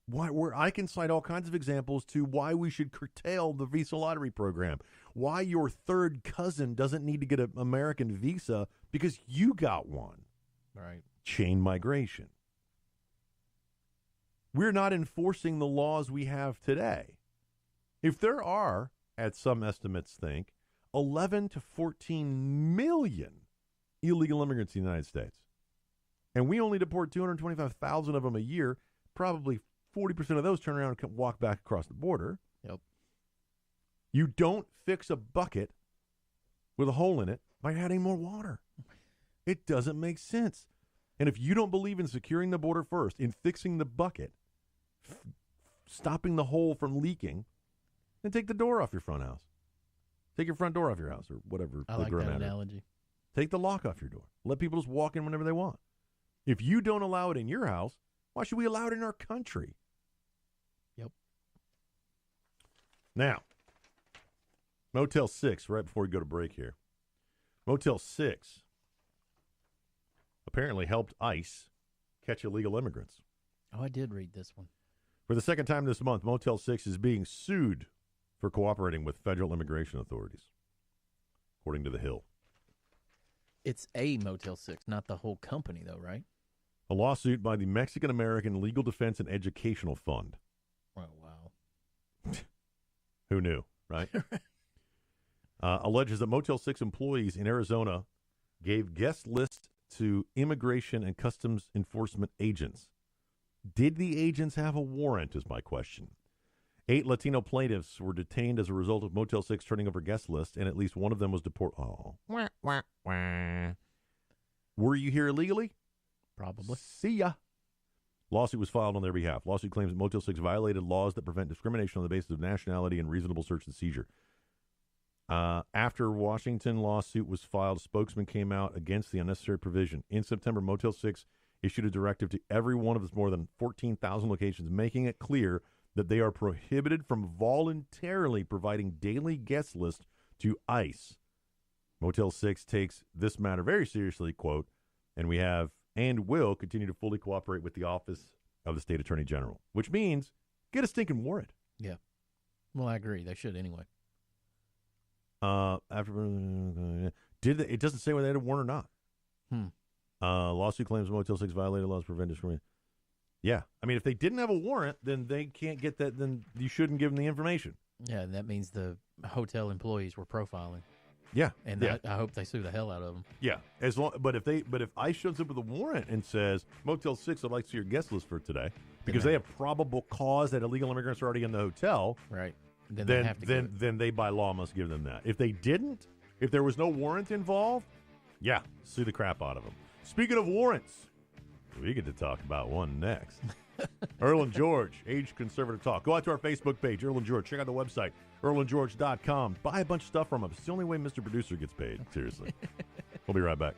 Where I can cite all kinds of examples to why we should curtail the visa lottery program, why your third cousin doesn't need to get an American visa because you got one. Right. Chain migration. We're not enforcing the laws we have today. If there are, as some estimates think, 11 to 14 million illegal immigrants in the United States, and we only deport 225,000 of them a year, probably 40% of those turn around and walk back across the border. Yep. You don't fix a bucket with a hole in it by adding more water. It doesn't make sense. And if you don't believe in securing the border first, in fixing the bucket, stopping the hole from leaking, then take the door off your front house. Take your front door off your house or whatever. I like that analogy. Take the lock off your door. Let people just walk in whenever they want. If you don't allow it in your house, why should we allow it in our country? Yep. Now, Motel 6, right before we go to break here. Motel 6 apparently helped ICE catch illegal immigrants. Oh, I did read this one. For the second time this month, Motel 6 is being sued for cooperating with federal immigration authorities, according to The Hill. It's a Motel 6, not the whole company, though, right? A lawsuit by the Mexican-American Legal Defense and Educational Fund. Oh, wow. Who knew, right? Alleges that Motel 6 employees in Arizona gave guest lists to immigration and customs enforcement agents. Did the agents have a warrant, is my question. 8 Latino plaintiffs were detained as a result of Motel 6 turning over guest lists, and at least one of them was deported. Oh. Wah, wah, wah. Were you here illegally? Probably. See ya. Lawsuit was filed on their behalf. Lawsuit claims that Motel 6 violated laws that prevent discrimination on the basis of nationality and reasonable search and seizure. After Washington lawsuit was filed, a spokesman came out against the unnecessary provision. In September, Motel 6 issued a directive to every one of its more than 14,000 locations, making it clear that they are prohibited from voluntarily providing daily guest lists to ICE. Motel 6 takes this matter very seriously, quote, and we have and will continue to fully cooperate with the Office of the State Attorney General, which means get a stinking warrant. Yeah. Well, I agree. They should anyway. It doesn't say whether they had a warrant or not. Lawsuit claims Motel 6 violated laws to prevent discrimination. Yeah. I mean, if they didn't have a warrant, then they can't get that. Then you shouldn't give them the information. Yeah, and that means the hotel employees were profiling. Yeah. And yeah. I hope they sue the hell out of them. Yeah. But if ICE shows up with a warrant and says, Motel 6, I'd like to see your guest list for today, because they have probable cause that illegal immigrants are already in the hotel. Right. Then they by law must give them that. If they didn't, if there was no warrant involved, yeah, sue the crap out of them. Speaking of warrants, we get to talk about one next. Earl and George, Age Conservative Talk. Go out to our Facebook page, Earl and George. Check out the website, earlandgeorge.com. Buy a bunch of stuff from us. It's the only way Mr. Producer gets paid. Seriously. We'll be right back.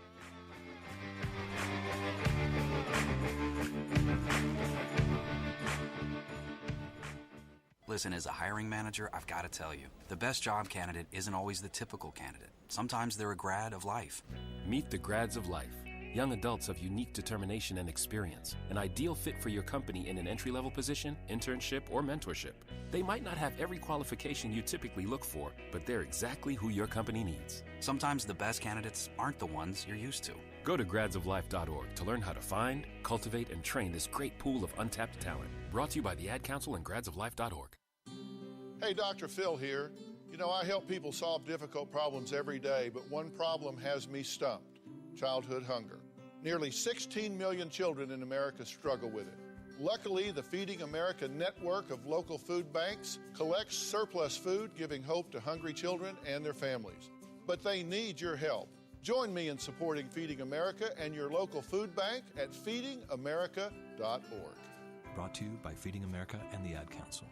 Listen, as a hiring manager, I've got to tell you, the best job candidate isn't always the typical candidate. Sometimes they're a grad of life. Meet the grads of life. Young adults of unique determination and experience. An ideal fit for your company in an entry-level position, internship, or mentorship. They might not have every qualification you typically look for, but they're exactly who your company needs. Sometimes the best candidates aren't the ones you're used to. Go to gradsoflife.org to learn how to find, cultivate, and train this great pool of untapped talent. Brought to you by the Ad Council and gradsoflife.org. Hey, Dr. Phil here. You know, I help people solve difficult problems every day, but one problem has me stumped: childhood hunger. Nearly 16 million children in America struggle with it. Luckily, the Feeding America network of local food banks collects surplus food, giving hope to hungry children and their families. But they need your help. Join me in supporting Feeding America and your local food bank at feedingamerica.org. Brought to you by Feeding America and the Ad Council.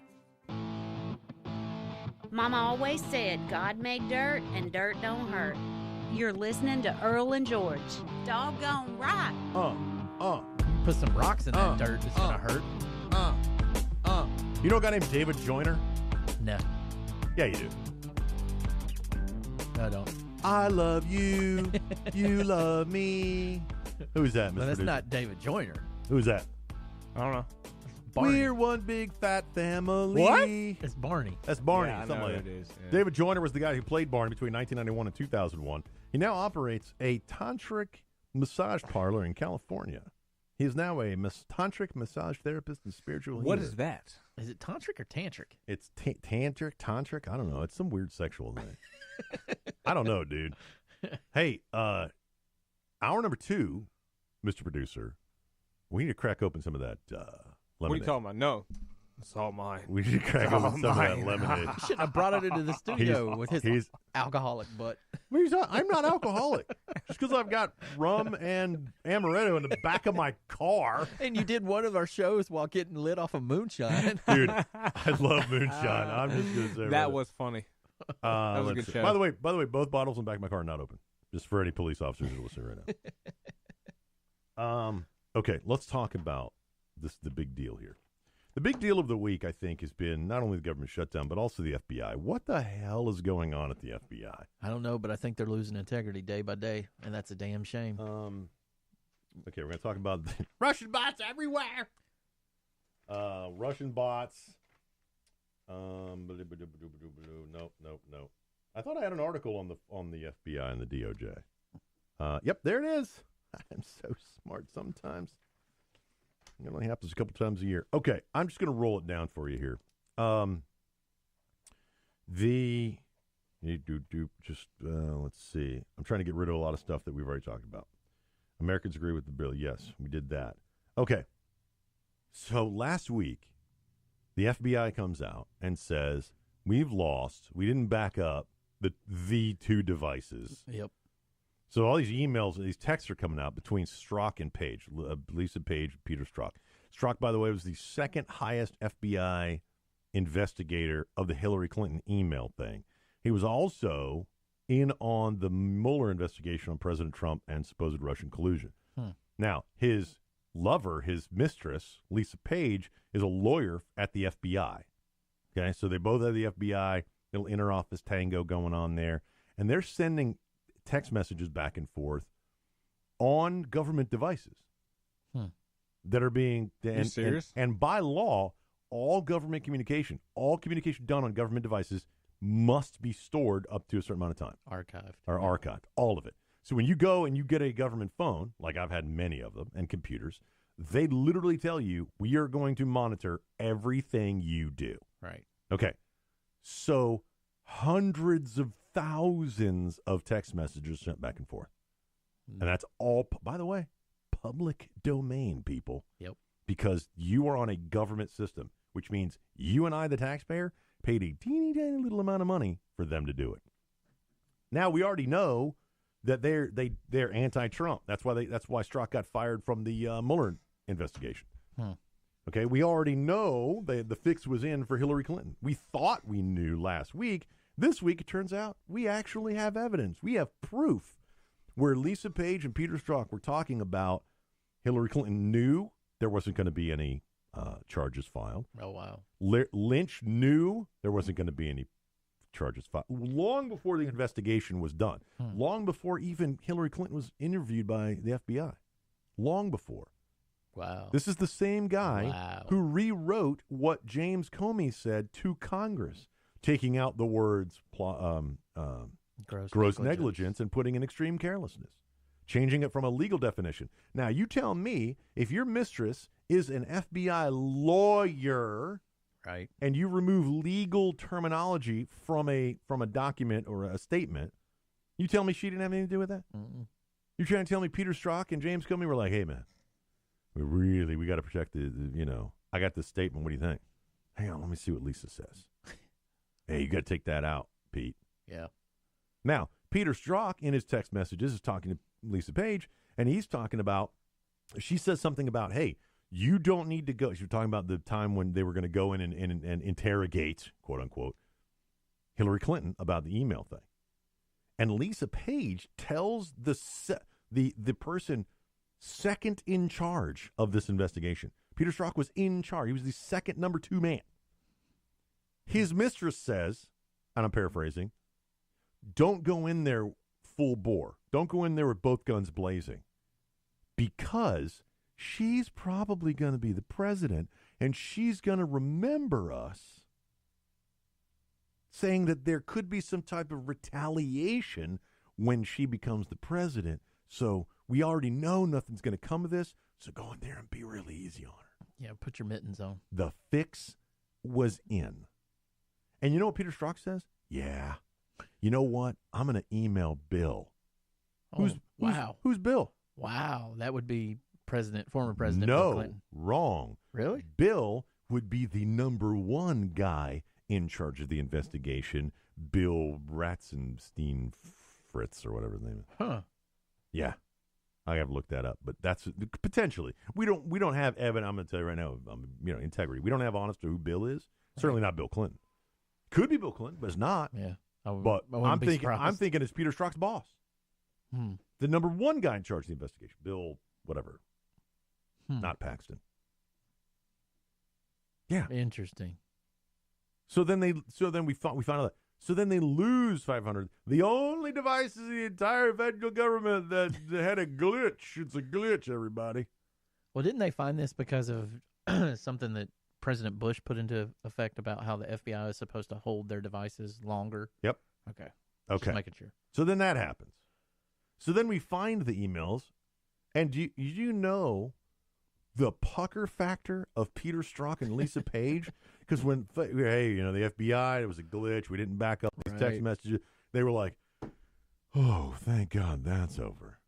Mama always said God made dirt and dirt don't hurt. You're listening to Earl and George. Doggone right. Put some rocks in that dirt. It's going to hurt. You know a guy named David Joyner? No. Yeah, you do. I don't. I love you. You love me. Who's that, Mr. Well, that's Producer? not David Joyner. Who's that? I don't know. Barney. We're one big fat family. What? It's Barney. That's Barney. Yeah, I something know like who that. it is, yeah. David Joyner was the guy who played Barney between 1991 and 2001. He now operates a tantric massage parlor in California. He is now a tantric massage therapist and spiritual healer. What is that? Is it tantric or tantric? It's tantric. I don't know. It's some weird sexual thing. I don't know, dude. Hey, hour number 2, Mr. Producer, we need to crack open some of that lemonade. What are you talking about? No. It's all mine. We should crack open some of that lemonade. Shouldn't have brought it into the studio with his alcoholic butt. I'm not alcoholic. Just because I've got rum and amaretto in the back of my car. And you did one of our shows while getting lit off of moonshine. Dude, I love moonshine. I'm just going to say that was funny. That was a good show. By the way, both bottles in the back of my car are not open. Just for any police officers who are listening right now. Okay, let's talk about the big deal here. The big deal of the week, I think, has been not only the government shutdown, but also the FBI. What the hell is going on at the FBI? I don't know, but I think they're losing integrity day by day, and that's a damn shame. Okay, we're going to talk about Russian bots everywhere. Russian bots. Nope. I thought I had an article on the FBI and the DOJ. Yep, there it is. I'm so smart sometimes. It only happens a couple times a year. Okay, I'm just going to roll it down for you here. Let's see. I'm trying to get rid of a lot of stuff that we've already talked about. Americans agree with the bill. Yes, we did that. Okay. So last week, the FBI comes out and says, we've lost. We didn't back up the two devices. Yep. So all these emails, these texts are coming out between Strzok and Page, Lisa Page, Peter Strzok. Strzok, by the way, was the second highest FBI investigator of the Hillary Clinton email thing. He was also in on the Mueller investigation on President Trump and supposed Russian collusion. Now, his lover, his mistress, Lisa Page, is a lawyer at the FBI. Okay, so they both have the FBI, little inter-office tango going on there, and they're sending text messages back and forth on government devices that are being... You serious? And by law, all government communication, all communication done on government devices must be stored up to a certain amount of time. Archived, all of it. So when you go and you get a government phone, like I've had many of them, and computers, they literally tell you, we are going to monitor everything you do. Right. Okay. So hundreds of thousands of text messages sent back and forth. And that's all, by the way, public domain, people. Yep. Because you are on a government system, which means you and I, the taxpayer, paid a teeny tiny little amount of money for them to do it. Now, we already know that they're anti-Trump. That's why Strzok got fired from the Mueller investigation. Okay, we already know the fix was in for Hillary Clinton. We thought we knew last week. This week, it turns out we actually have evidence. We have proof where Lisa Page and Peter Strzok were talking about Hillary Clinton knew there wasn't going to be any charges filed. Oh, wow. Lynch knew there wasn't going to be any charges filed long before the investigation was done, long before even Hillary Clinton was interviewed by the FBI, long before. Wow. This is the same guy who rewrote what James Comey said to Congress, taking out the words gross negligence and putting in extreme carelessness, changing it from a legal definition. Now, you tell me, if your mistress is an FBI lawyer... Right. And you remove legal terminology from a document or a statement, you tell me she didn't have anything to do with that? You're trying to tell me Peter Strzok and James Comey were like, hey, man, we got to protect the, I got this statement. What do you think? Hang on, let me see what Lisa says. Hey, you got to take that out, Pete. Yeah. Now, Peter Strzok, in his text messages, is talking to Lisa Page, and he's talking about, she says something about, hey, you don't need to go. She was talking about the time when they were going to go in and interrogate, quote unquote, Hillary Clinton about the email thing. And Lisa Page tells the person second in charge of this investigation. Peter Strzok was in charge. He was the second number 2 man. His mistress says, and I'm paraphrasing, don't go in there full bore. Don't go in there with both guns blazing, because she's probably going to be the president, and she's going to remember us saying that there could be some type of retaliation when she becomes the president. So we already know nothing's going to come of this, so go in there and be really easy on her. Yeah, put your mittens on. The fix was in. And you know what Peter Strzok says? Yeah. You know what? I'm going to email Bill. Wow. Who's Bill? Wow, that would be former President Bill Bill Clinton. Wrong. Really? Bill would be the number 1 guy in charge of the investigation, Bill Ratzenstein Fritz or whatever his name is. Huh. Yeah. I have looked that up, but that's potentially. We don't have evidence. I'm going to tell you right now, integrity. We don't have honest to who Bill is. Certainly not Bill Clinton. Could be Bill Clinton, but it's not. Yeah. But I'm thinking it's Peter Strzok's boss. The number 1 guy in charge of the investigation, Bill whatever. Not Paxton. Yeah. Interesting. So then we found out. So then they lose 500. The only device in the entire federal government that had a glitch. It's a glitch, everybody. Well, didn't they find this because of something that President Bush put into effect about how the FBI is supposed to hold their devices longer? Yep. Okay. Okay. Just making sure. So then that happens. So then we find the emails, and do you know the pucker factor of Peter Strzok and Lisa Page? Because when, the FBI, it was a glitch. We didn't back up these text messages. They were like, oh, thank God that's over.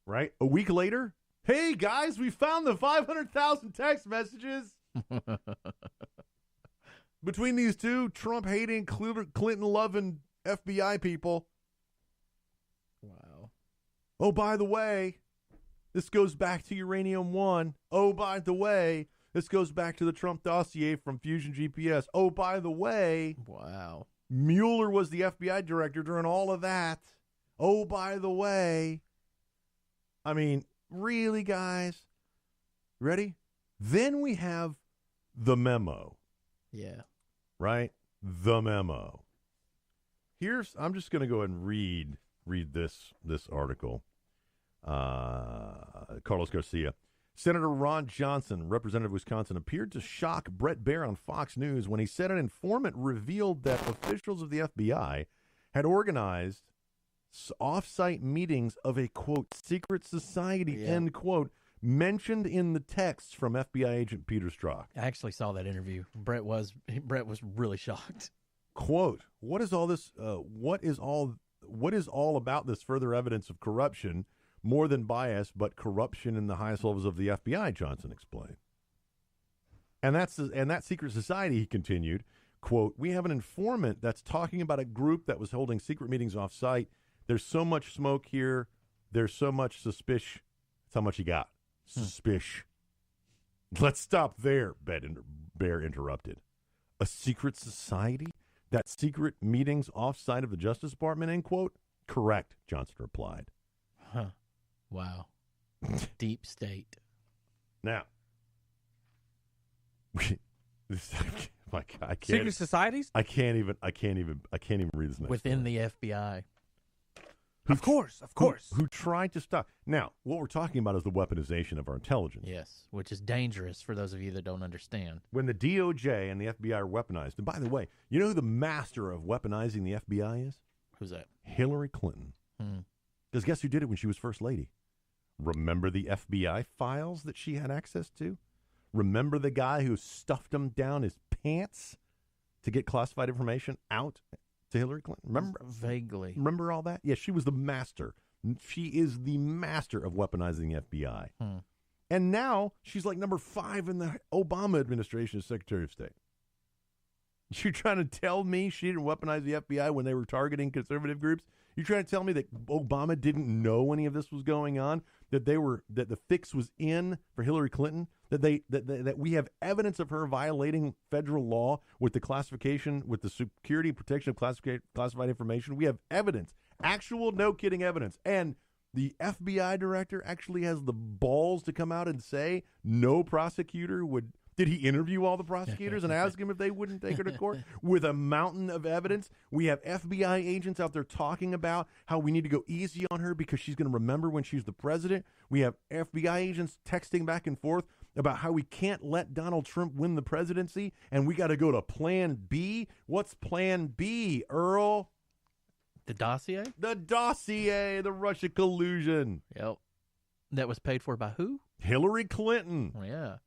Right? A week later, hey, guys, we found the 500,000 text messages between these two Trump-hating, Clinton-loving FBI people. Wow. Oh, by the way, This goes back to Uranium One. Oh, by the way, this goes back to the Trump dossier from Fusion GPS. Oh, by the way. Wow. Mueller was the FBI director during all of that. Oh, by the way. I mean, really, guys? Ready? Then we have the memo. Yeah. Right? The memo. I'm just going to go ahead and read this article. Carlos Garcia. Senator Ron Johnson, representative of Wisconsin, appeared to shock Brett Baer on Fox News when he said an informant revealed that officials of the FBI had organized off-site meetings of a, quote, secret society, end quote, mentioned in the texts from FBI agent Peter Strzok. I actually saw that interview. Brett was really shocked. Quote, what is all this, what is all about this further evidence of corruption? More than bias, but corruption in the highest levels of the FBI, Johnson explained. And that secret society, he continued, quote, we have an informant that's talking about a group that was holding secret meetings off-site. There's so much smoke here. There's so much suspicion. That's how much he got. Suspicion. Let's stop there, Bear interrupted. A secret society? That secret meetings off-site of the Justice Department, end quote? Correct, Johnson replied. Huh. Wow. Deep state. Now, I can't. Secret societies? I can't even read this next within story. the FBI. Of course. Who tried to stop. Now, what we're talking about is the weaponization of our intelligence. Yes, which is dangerous for those of you that don't understand. When the DOJ and the FBI are weaponized, and by the way, you know who the master of weaponizing the FBI is? Who's that? Hillary Clinton. Because guess who did it when she was First Lady? Remember the FBI files that she had access to? Remember the guy who stuffed them down his pants to get classified information out to Hillary Clinton? Remember? Vaguely. Remember all that? Yeah, she was the master. She is the master of weaponizing the FBI. And now she's like number 5 in the Obama administration as Secretary of State. You're trying to tell me she didn't weaponize the FBI when they were targeting conservative groups? You're trying to tell me that Obama didn't know any of this was going on? That the fix was in for Hillary Clinton? That we have evidence of her violating federal law with the classification, with the security protection of classified information? We have evidence, actual no kidding evidence, and the FBI director actually has the balls to come out and say no prosecutor would. Did he interview all the prosecutors and ask them if they wouldn't take her to court with a mountain of evidence? We have FBI agents out there talking about how we need to go easy on her because she's going to remember when she's the president. We have FBI agents texting back and forth about how we can't let Donald Trump win the presidency and we got to go to Plan B. What's Plan B, Earl? The dossier? The dossier, the Russia collusion. Yep. That was paid for by who? Hillary Clinton. Oh, yeah.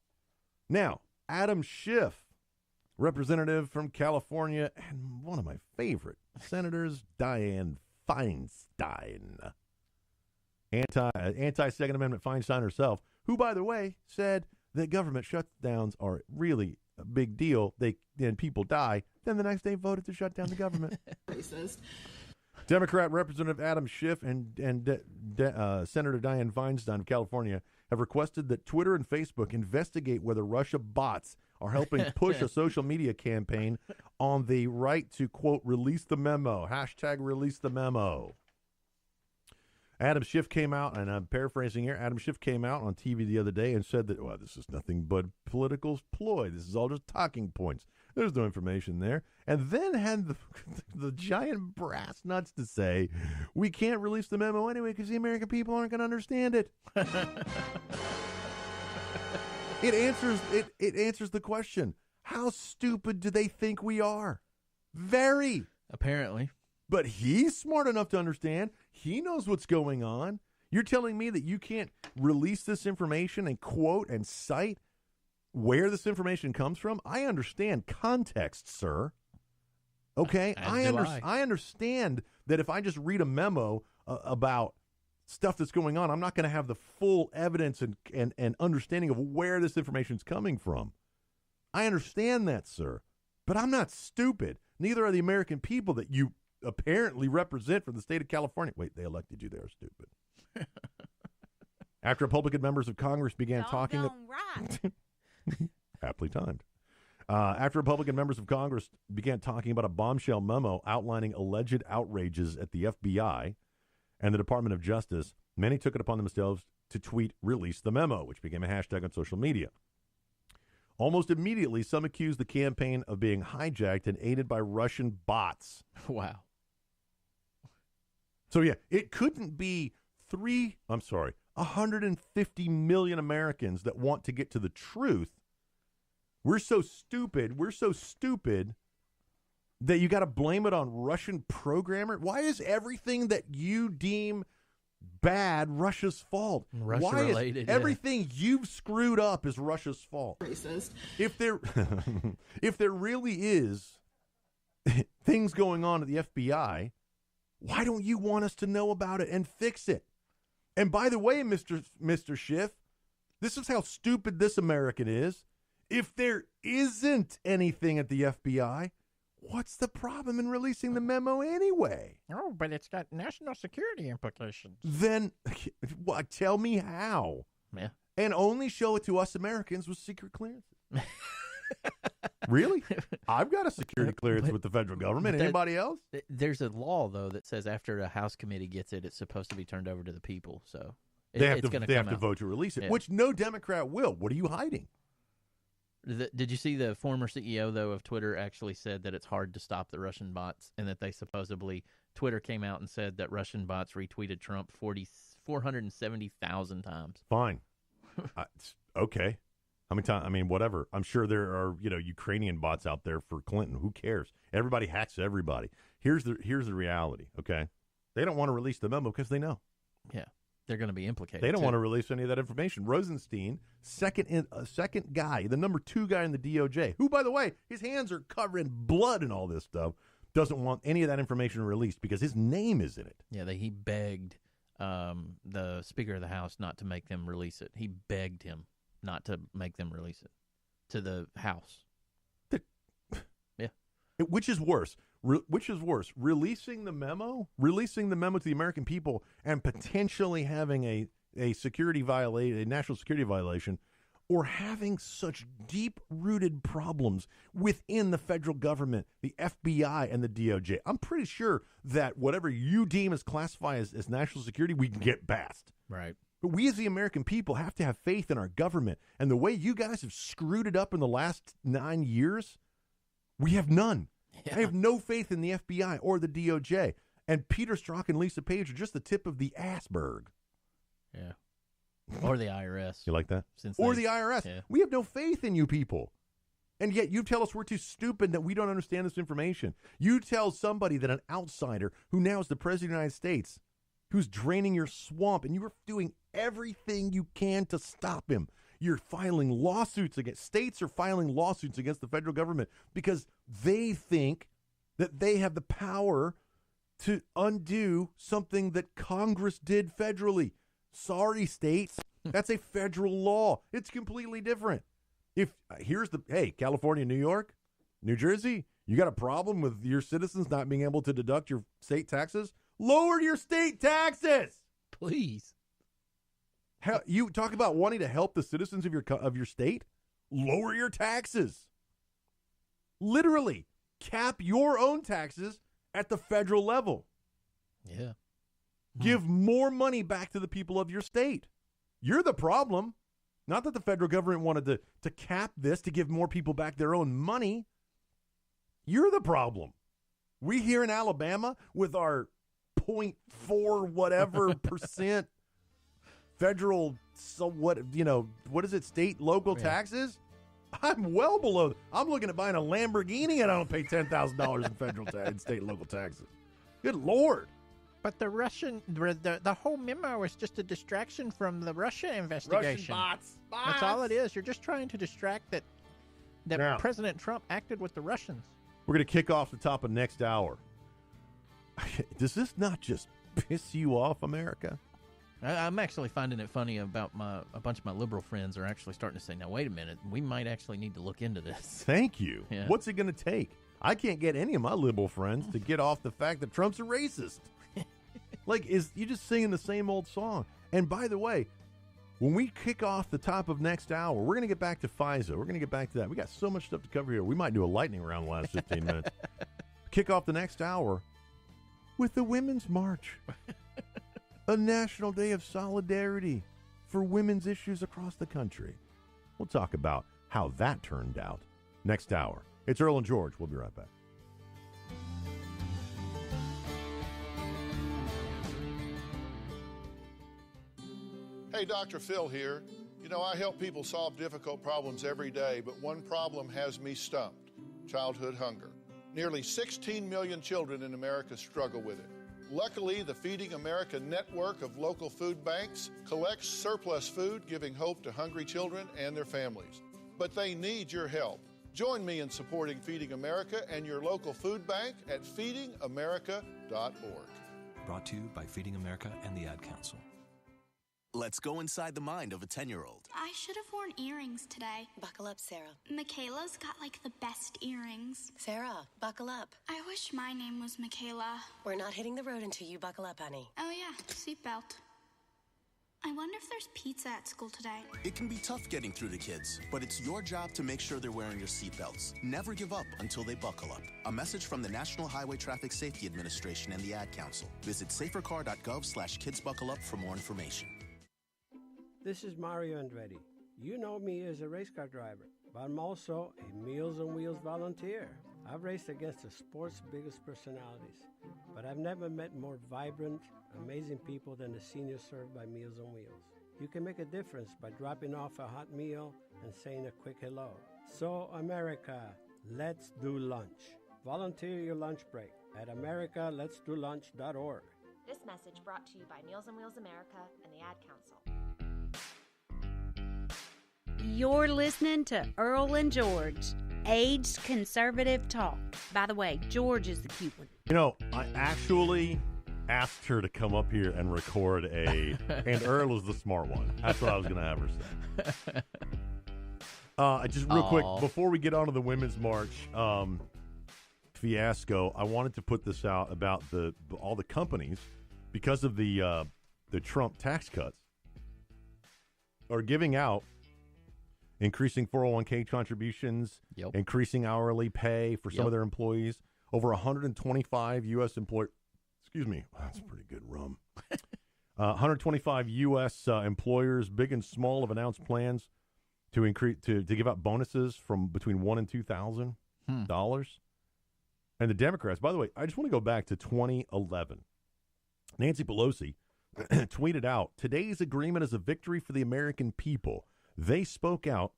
Now, Adam Schiff, representative from California, and one of my favorite senators, Dianne Feinstein, anti-Second Amendment Feinstein herself, who, by the way, said that government shutdowns are really a big deal. Then people die. Then the next day voted to shut down the government. Racist. Democrat Representative Adam Schiff and Senator Dianne Feinstein of California have requested that Twitter and Facebook investigate whether Russia bots are helping push a social media campaign on the right to, quote, release the memo, hashtag release the memo. Adam Schiff came out, and I'm paraphrasing here, Adam Schiff came out on TV the other day and said that, well, this is nothing but political ploy. This is all just talking points. There's no information there. And then had the giant brass nuts to say, we can't release the memo anyway because the American people aren't going to understand it. It answers the question. How stupid do they think we are? Very. Apparently. But he's smart enough to understand. He knows what's going on. You're telling me that you can't release this information and quote and cite where this information comes from? I understand context, sir. Okay? I understand that if I just read a memo about stuff that's going on, I'm not going to have the full evidence and understanding of where this information is coming from. I understand that, sir. But I'm not stupid. Neither are the American people that you apparently represent from the state of California. Wait, they elected you. They're stupid. After Republican members of Congress began talking... Right. Aptly timed. After Republican members of Congress began talking about a bombshell memo outlining alleged outrages at the FBI and the Department of Justice, many took it upon themselves to tweet, "Release the memo," which became a hashtag on social media. Almost immediately, some accused the campaign of being hijacked and aided by Russian bots. Wow. So, yeah, it couldn't be 150 million Americans that want to get to the truth. We're so stupid that you got to blame it on Russian programmer. Why is everything that you deem bad Russia's fault? Why related, is everything you've screwed up is Russia's fault? Racist. If there really is things going on at the FBI, why don't you want us to know about it and fix it? And by the way, Mr. Schiff, this is how stupid this American is. If there isn't anything at the FBI, what's the problem in releasing the memo anyway? Oh, but it's got national security implications. Then tell me how. Yeah. And only show it to us Americans with secret clearances. Really? I've got a security clearance with the federal government. Anybody else? There's a law, though, that says after a House committee gets it, it's supposed to be turned over to the people. So they have to vote to release it, Yeah. which no Democrat will. What are you hiding? Did you see the former CEO, though, of Twitter actually said that it's hard to stop the Russian bots and that they supposedly, Twitter came out and said that Russian bots retweeted Trump 470,000 times. Fine. Okay. How many times? I mean, whatever. I'm sure there are, Ukrainian bots out there for Clinton. Who cares? Everybody hacks everybody. Here's the reality, okay? They don't want to release the memo because they know. Yeah. They're going to be implicated. They don't want to release any of that information. Rosenstein, second guy, the number 2 guy in the DOJ, who, by the way, his hands are covered in blood and all this stuff, doesn't want any of that information released because his name is in it. Yeah, he begged the Speaker of the House not to make them release it. He begged him not to make them release it to the House. Yeah. Which is worse? Releasing the memo to the American people and potentially having a security violation, a national security violation, or having such deep-rooted problems within the federal government, the FBI and the DOJ. I'm pretty sure that whatever you deem as classified as national security, we can get past. Right. But we as the American people have to have faith in our government. And the way you guys have screwed it up in the last 9 years, we have none. Yeah. I have no faith in the FBI or the DOJ. And Peter Strzok and Lisa Page are just the tip of the iceberg. Yeah. Or the IRS. You like that? The IRS. Yeah. We have no faith in you people. And yet you tell us we're too stupid that we don't understand this information. You tell somebody that an outsider who now is the President of the United States, who's draining your swamp, and you are doing everything you can to stop him. You're filing lawsuits states are filing lawsuits against the federal government because they think that they have the power to undo something that Congress did federally. Sorry, states. That's a federal law. It's completely different. California, New York, New Jersey, you got a problem with your citizens not being able to deduct your state taxes? Lower your state taxes, please. You talk about wanting to help the citizens of your state? Lower your taxes. Literally, cap your own taxes at the federal level. Yeah. Give more money back to the people of your state. You're the problem. Not that the federal government wanted to cap this to give more people back their own money. You're the problem. We here in Alabama with our 0.4 whatever percent federal, what is it, state, local taxes? I'm well below. I'm looking at buying a Lamborghini and I don't pay $10,000 in federal and state and local taxes. Good Lord. But the whole memo is just a distraction from the Russia investigation. Russian bots. That's all it is. You're just trying to distract that Now, President Trump acted with the Russians. We're going to kick off the top of next hour. Does this not just piss you off, America? I'm actually finding it funny about a bunch of my liberal friends are actually starting to say, now, wait a minute, we might actually need to look into this. Thank you. Yeah. What's it going to take? I can't get any of my liberal friends to get off the fact that Trump's a racist. You're just singing the same old song. And by the way, When we kick off the top of next hour, we're going to get back to FISA. We're going to get back to that. We got so much stuff to cover here. We might do a lightning round the last 15 minutes. Kick off the next hour with the Women's March, a national day of solidarity for women's issues across the country. We'll talk about how that turned out next hour. It's Earl and George. We'll be right back. Hey, Dr. Phil here. You know, I help people solve difficult problems every day, but one problem has me stumped: childhood hunger. Nearly 16 million children in America struggle with it. Luckily, the Feeding America network of local food banks collects surplus food, giving hope to hungry children and their families. But they need your help. Join me in supporting Feeding America and your local food bank at feedingamerica.org. Brought to you by Feeding America and the Ad Council. Let's go inside the mind of a 10-year-old. I should have worn earrings today. Buckle up, Sarah. Michaela's got like the best earrings. Sarah, buckle up. I wish my name was Michaela. We're not hitting the road until you buckle up, honey. Oh yeah, seatbelt. I wonder if there's pizza at school today. It can be tough getting through to kids, but it's your job to make sure they're wearing your seatbelts. Never give up until they buckle up. A message from the National Highway Traffic Safety Administration and the Ad Council. Visit safercar.gov/kidsbuckleup for more information. This is Mario Andretti. You know me as a race car driver, but I'm also a Meals on Wheels volunteer. I've raced against the sport's biggest personalities, but I've never met more vibrant, amazing people than the seniors served by Meals on Wheels. You can make a difference by dropping off a hot meal and saying a quick hello. So, America, let's do lunch. Volunteer your lunch break at americaletsdolunch.org. This message brought to you by Meals on Wheels America and the Ad Council. You're listening to Earl and George, aged conservative talk. By the way, George is the cute one. You know, I actually asked her to come up here and record and Earl is the smart one. That's what I was going to have her say. Just real quick, before we get on to the Women's March fiasco, I wanted to put this out about all the companies, because of the Trump tax cuts, are giving out increasing 401k contributions, increasing hourly pay for some of their employees. Over 125 U.S. employers. Excuse me. That's pretty good rum. 125 U.S. Employers, big and small, have announced plans to increase to give out bonuses from between $1,000 and $2,000. And the Democrats, by the way, I just want to go back to 2011. Nancy Pelosi tweeted out, "Today's agreement is a victory for the American people. They spoke out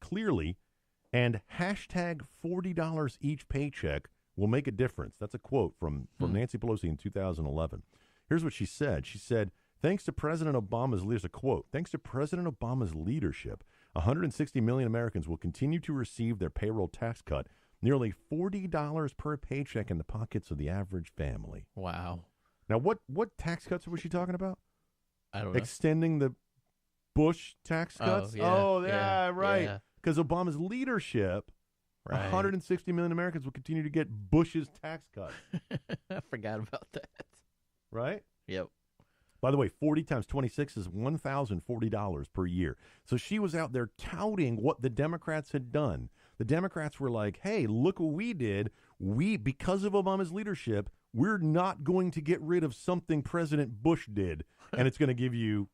clearly, and hashtag $40 each paycheck will make a difference." That's a quote from Nancy Pelosi in 2011. Here's what she said. She said, "Thanks to President Obama's leadership," quote, "Thanks to President Obama's leadership, 160 million Americans will continue to receive their payroll tax cut, nearly $40 per paycheck in the pockets of the average family." Wow. Now, what tax cuts was she talking about? I don't know. Extending the Bush tax cuts? Right. Yeah. Because Obama's leadership, 160 million Americans will continue to get Bush's tax cut. I forgot about that. Right? Yep. By the way, 40 times 26 is $1,040 per year. So she was out there touting what the Democrats had done. The Democrats were like, hey, look what we did. Because of Obama's leadership, we're not going to get rid of something President Bush did, and it's going to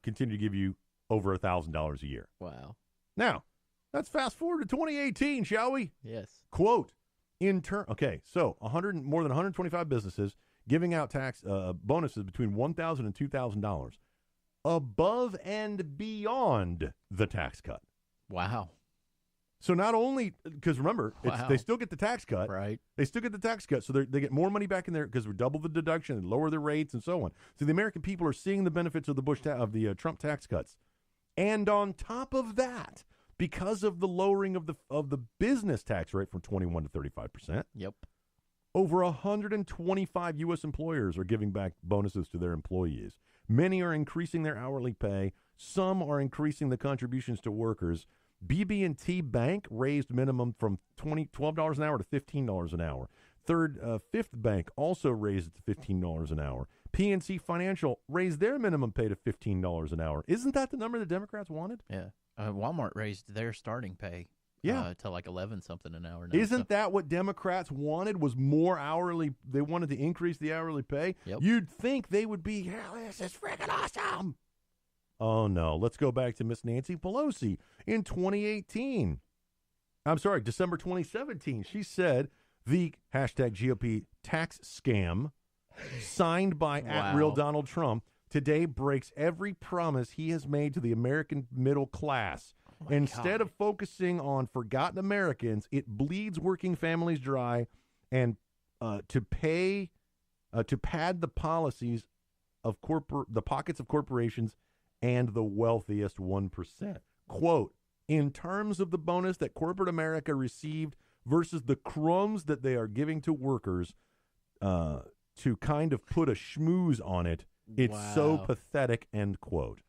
continue to give you over $1,000 a year. Wow. Now, let's fast forward to 2018, shall we? Yes. Quote, so more than 125 businesses giving out tax bonuses between $1,000 and $2,000 above and beyond the tax cut. Wow. So not only, because remember, they still get the tax cut. Right. They still get the tax cut, so they get more money back in there because we double the deduction and lower the rates and so on. So the American people are seeing the benefits of the Trump tax cuts. And on top of that, because of the lowering of the business tax rate from 21 to 35%. Yep. Over 125 U.S. employers are giving back bonuses to their employees. Many are increasing their hourly pay. Some are increasing the contributions to workers. BB&T Bank raised minimum from $12 an hour to $15 an hour. Fifth Bank also raised it to $15 an hour. PNC Financial raised their minimum pay to $15 an hour. Isn't that the number the Democrats wanted? Yeah. Walmart raised their starting pay to like 11 something an hour now. Isn't that what Democrats wanted, was more hourly? They wanted to increase the hourly pay? Yep. You'd think they would be, this is freaking awesome. Oh, no. Let's go back to Miss Nancy Pelosi in 2018. I'm sorry, December 2017. She said the hashtag GOP tax scam signed by @real Donald Trump today breaks every promise he has made to the American middle class. Instead of focusing on forgotten Americans, it bleeds working families dry, and to pad the policies of the pockets of corporations and the wealthiest 1%. Quote, in terms of the bonus that corporate America received versus the crumbs that they are giving to workers, to kind of put a schmooze on it, it's so pathetic, end quote.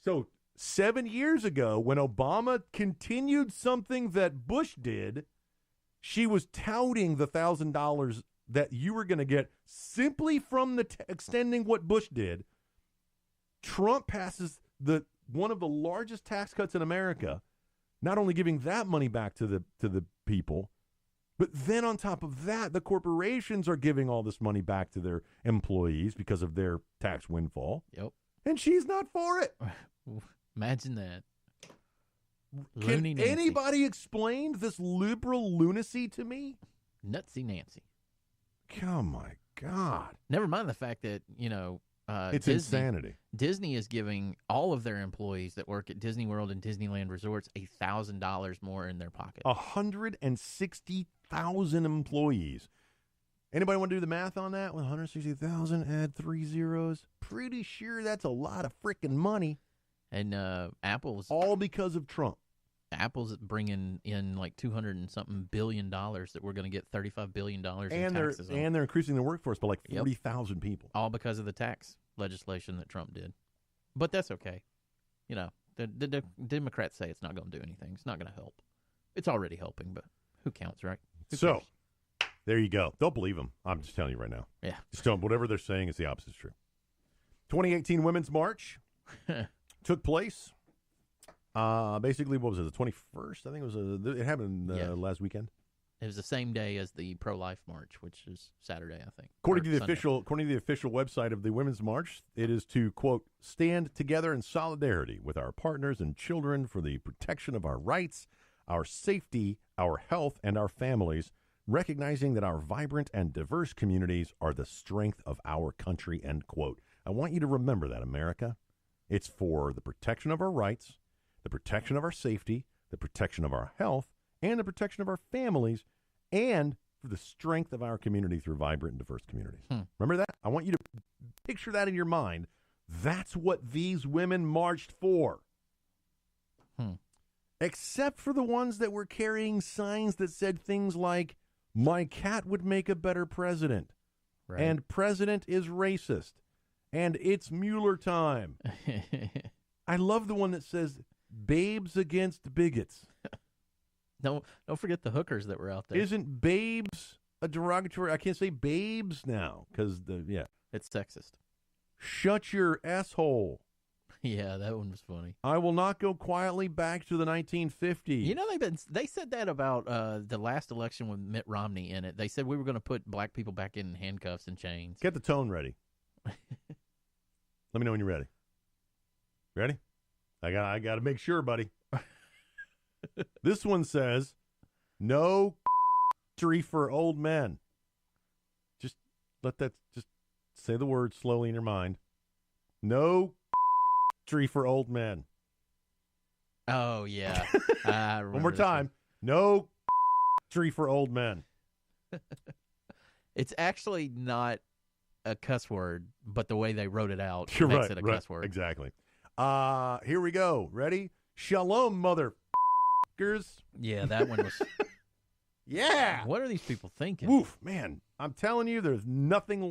So 7 years ago, when Obama continued something that Bush did, she was touting the $1,000 that you were going to get simply from the extending what Bush did. Trump passes one of the largest tax cuts in America, not only giving that money back to the people, but then on top of that, the corporations are giving all this money back to their employees because of their tax windfall. Yep. And she's not for it. Imagine that. Can anybody explain this liberal lunacy to me? Nutsy Nancy. Oh, my God. Never mind the fact that, it's insanity. Disney is giving all of their employees that work at Disney World and Disneyland resorts $1,000 more in their pocket. 160,000 employees. Anybody want to do the math on that? 160,000, add 3 zeros. Pretty sure that's a lot of freaking money. And Apple's all because of Trump. Apple's bringing in like $200 and something billion that we're going to get $35 billion in taxes on. And they're increasing their workforce by like 40,000 people. All because of the tax legislation that Trump did. But that's okay. The Democrats say it's not going to do anything. It's not going to help. It's already helping, but who counts, right? Who cares? There you go. Don't believe them. I'm just telling you right now. Yeah. Just don't. Whatever they're saying is the opposite is true. 2018 Women's March took place. Basically, what was it? The 21st? I think it happened last weekend. It was the same day as the pro-life march, which is Saturday, I think. According to the official website of the Women's March, it is to, quote, stand together in solidarity with our partners and children for the protection of our rights, our safety, our health, and our families, recognizing that our vibrant and diverse communities are the strength of our country, end quote. I want you to remember that, America. It's for the protection of our rights, the protection of our safety, the protection of our health, and the protection of our families, and for the strength of our community through vibrant and diverse communities. Remember that? I want you to picture that in your mind. That's what these women marched for. Except for the ones that were carrying signs that said things like, my cat would make a better president, right, and president is racist, and it's Mueller time. I love the one that says, babes against bigots. Don't forget the hookers that were out there. Isn't babes a derogatory? I can't say babes now because it's sexist. Shut your asshole. Yeah, that one was funny. I will not go quietly back to the 1950s. They said that about the last election with Mitt Romney in it. They said we were going to put black people back in handcuffs and chains. Get the tone ready. Let me know when you're ready. Ready? I got to make sure, buddy. This one says, no for old men. Just say the word slowly in your mind. No for old men. Oh, yeah. One more time. No for old men. It's actually not a cuss word, but the way they wrote it out You're makes right, it a cuss word. Exactly. Here we go. Ready? Shalom, mother. Yeah, that one was. Yeah. What are these people thinking? Woof, man. I'm telling you, there's nothing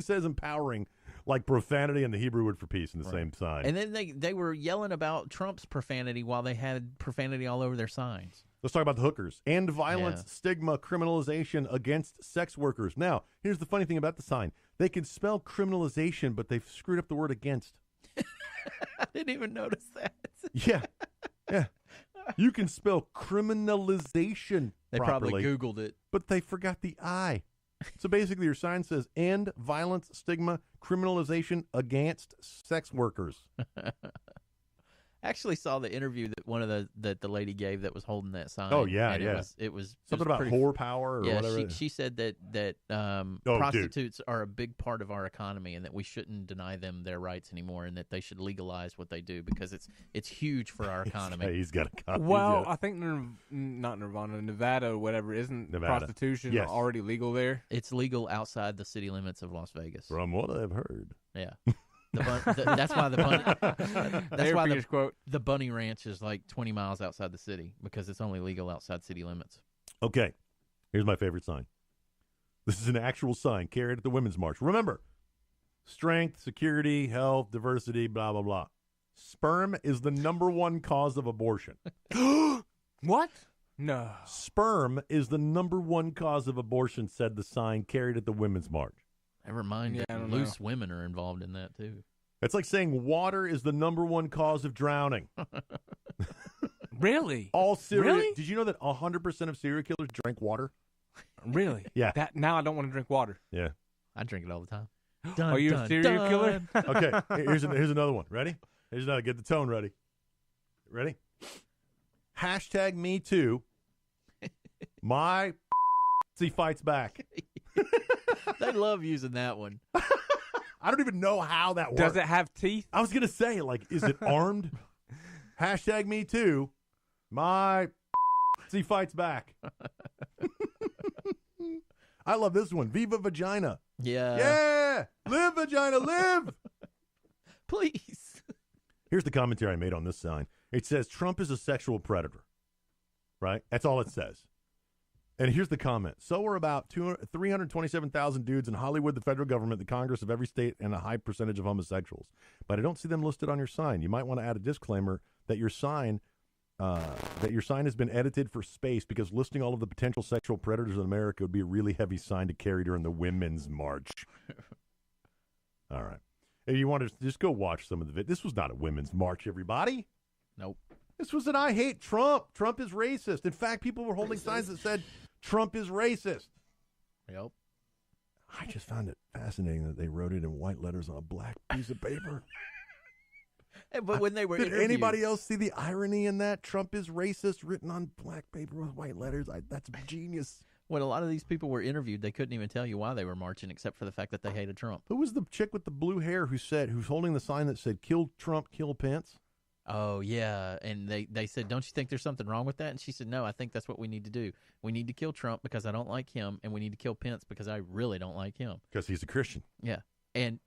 says empowering like profanity and the Hebrew word for peace in the same sign. And then they were yelling about Trump's profanity while they had profanity all over their signs. Let's talk about the hookers. End violence, stigma, criminalization against sex workers. Now, here's the funny thing about the sign. They can spell criminalization, but they've screwed up the word against. I didn't even notice that. Yeah. You can spell criminalization They properly. probably Googled it. But they forgot the I. So basically your sign says end violence, stigma, criminalization against sex workers. I actually saw the interview that the lady gave that was holding that sign. Oh, yeah, and yeah. It was something about whore power or whatever. She said that prostitutes are a big part of our economy and that we shouldn't deny them their rights anymore and that they should legalize what they do because it's huge for our economy. He's got a copy. Well, I think not Nirvana, Nevada or whatever, isn't prostitution already legal there? It's legal outside the city limits of Las Vegas. From what I've heard. Yeah. That's why the bunny. Quote. The bunny ranch is like 20 miles outside the city because it's only legal outside city limits. Okay, here's my favorite sign. This is an actual sign carried at the Women's March. Remember, strength, security, health, diversity, blah blah blah. Sperm is the #1 cause of abortion. What? No. Sperm is the #1 cause of abortion, said the sign carried at the Women's March. Never mind. Loose women are involved in that, too. It's like saying water is the #1 cause of drowning. Really? All serial. Really? Did you know that 100% of serial killers drink water? Really? Yeah. Now I don't want to drink water. Yeah. I drink it all the time. Are you a serial killer? Okay, here's another one. Ready? Here's another. Get the tone ready. Ready? Hashtag me too. My fights back. They love using that one. I don't even know how that works. Does it have teeth? I was going to say, like, is it armed? Hashtag me too. My fights back. I love this one. Viva Vagina. Yeah. Yeah. Live, vagina, live. Please. Here's the commentary I made on this sign. It says Trump is a sexual predator. Right? That's all it says. And here's the comment. So are about 327,000 dudes in Hollywood, the federal government, the Congress of every state, and a high percentage of homosexuals. But I don't see them listed on your sign. You might want to add a disclaimer that your sign has been edited for space because listing all of the potential sexual predators in America would be a really heavy sign to carry during the Women's March. All right. If you want to just go watch some of the video. This was not a Women's March, everybody. Nope. This was an I hate Trump. Trump is racist. In fact, people were holding signs that said Trump is racist. Yep. I just found it fascinating that they wrote it in white letters on a black piece of paper. But when they were Did interviewed, anybody else see the irony in that? Trump is racist written on black paper with white letters. That's genius. When a lot of these people were interviewed, they couldn't even tell you why they were marching except for the fact that they hated Trump. Who was the chick with the blue hair who's holding the sign that said kill Trump, kill Pence? Oh, yeah. And they said, don't you think there's something wrong with that? And she said, no, I think that's what we need to do. We need to kill Trump because I don't like him, and we need to kill Pence because I really don't like him. Because he's a Christian. Yeah. And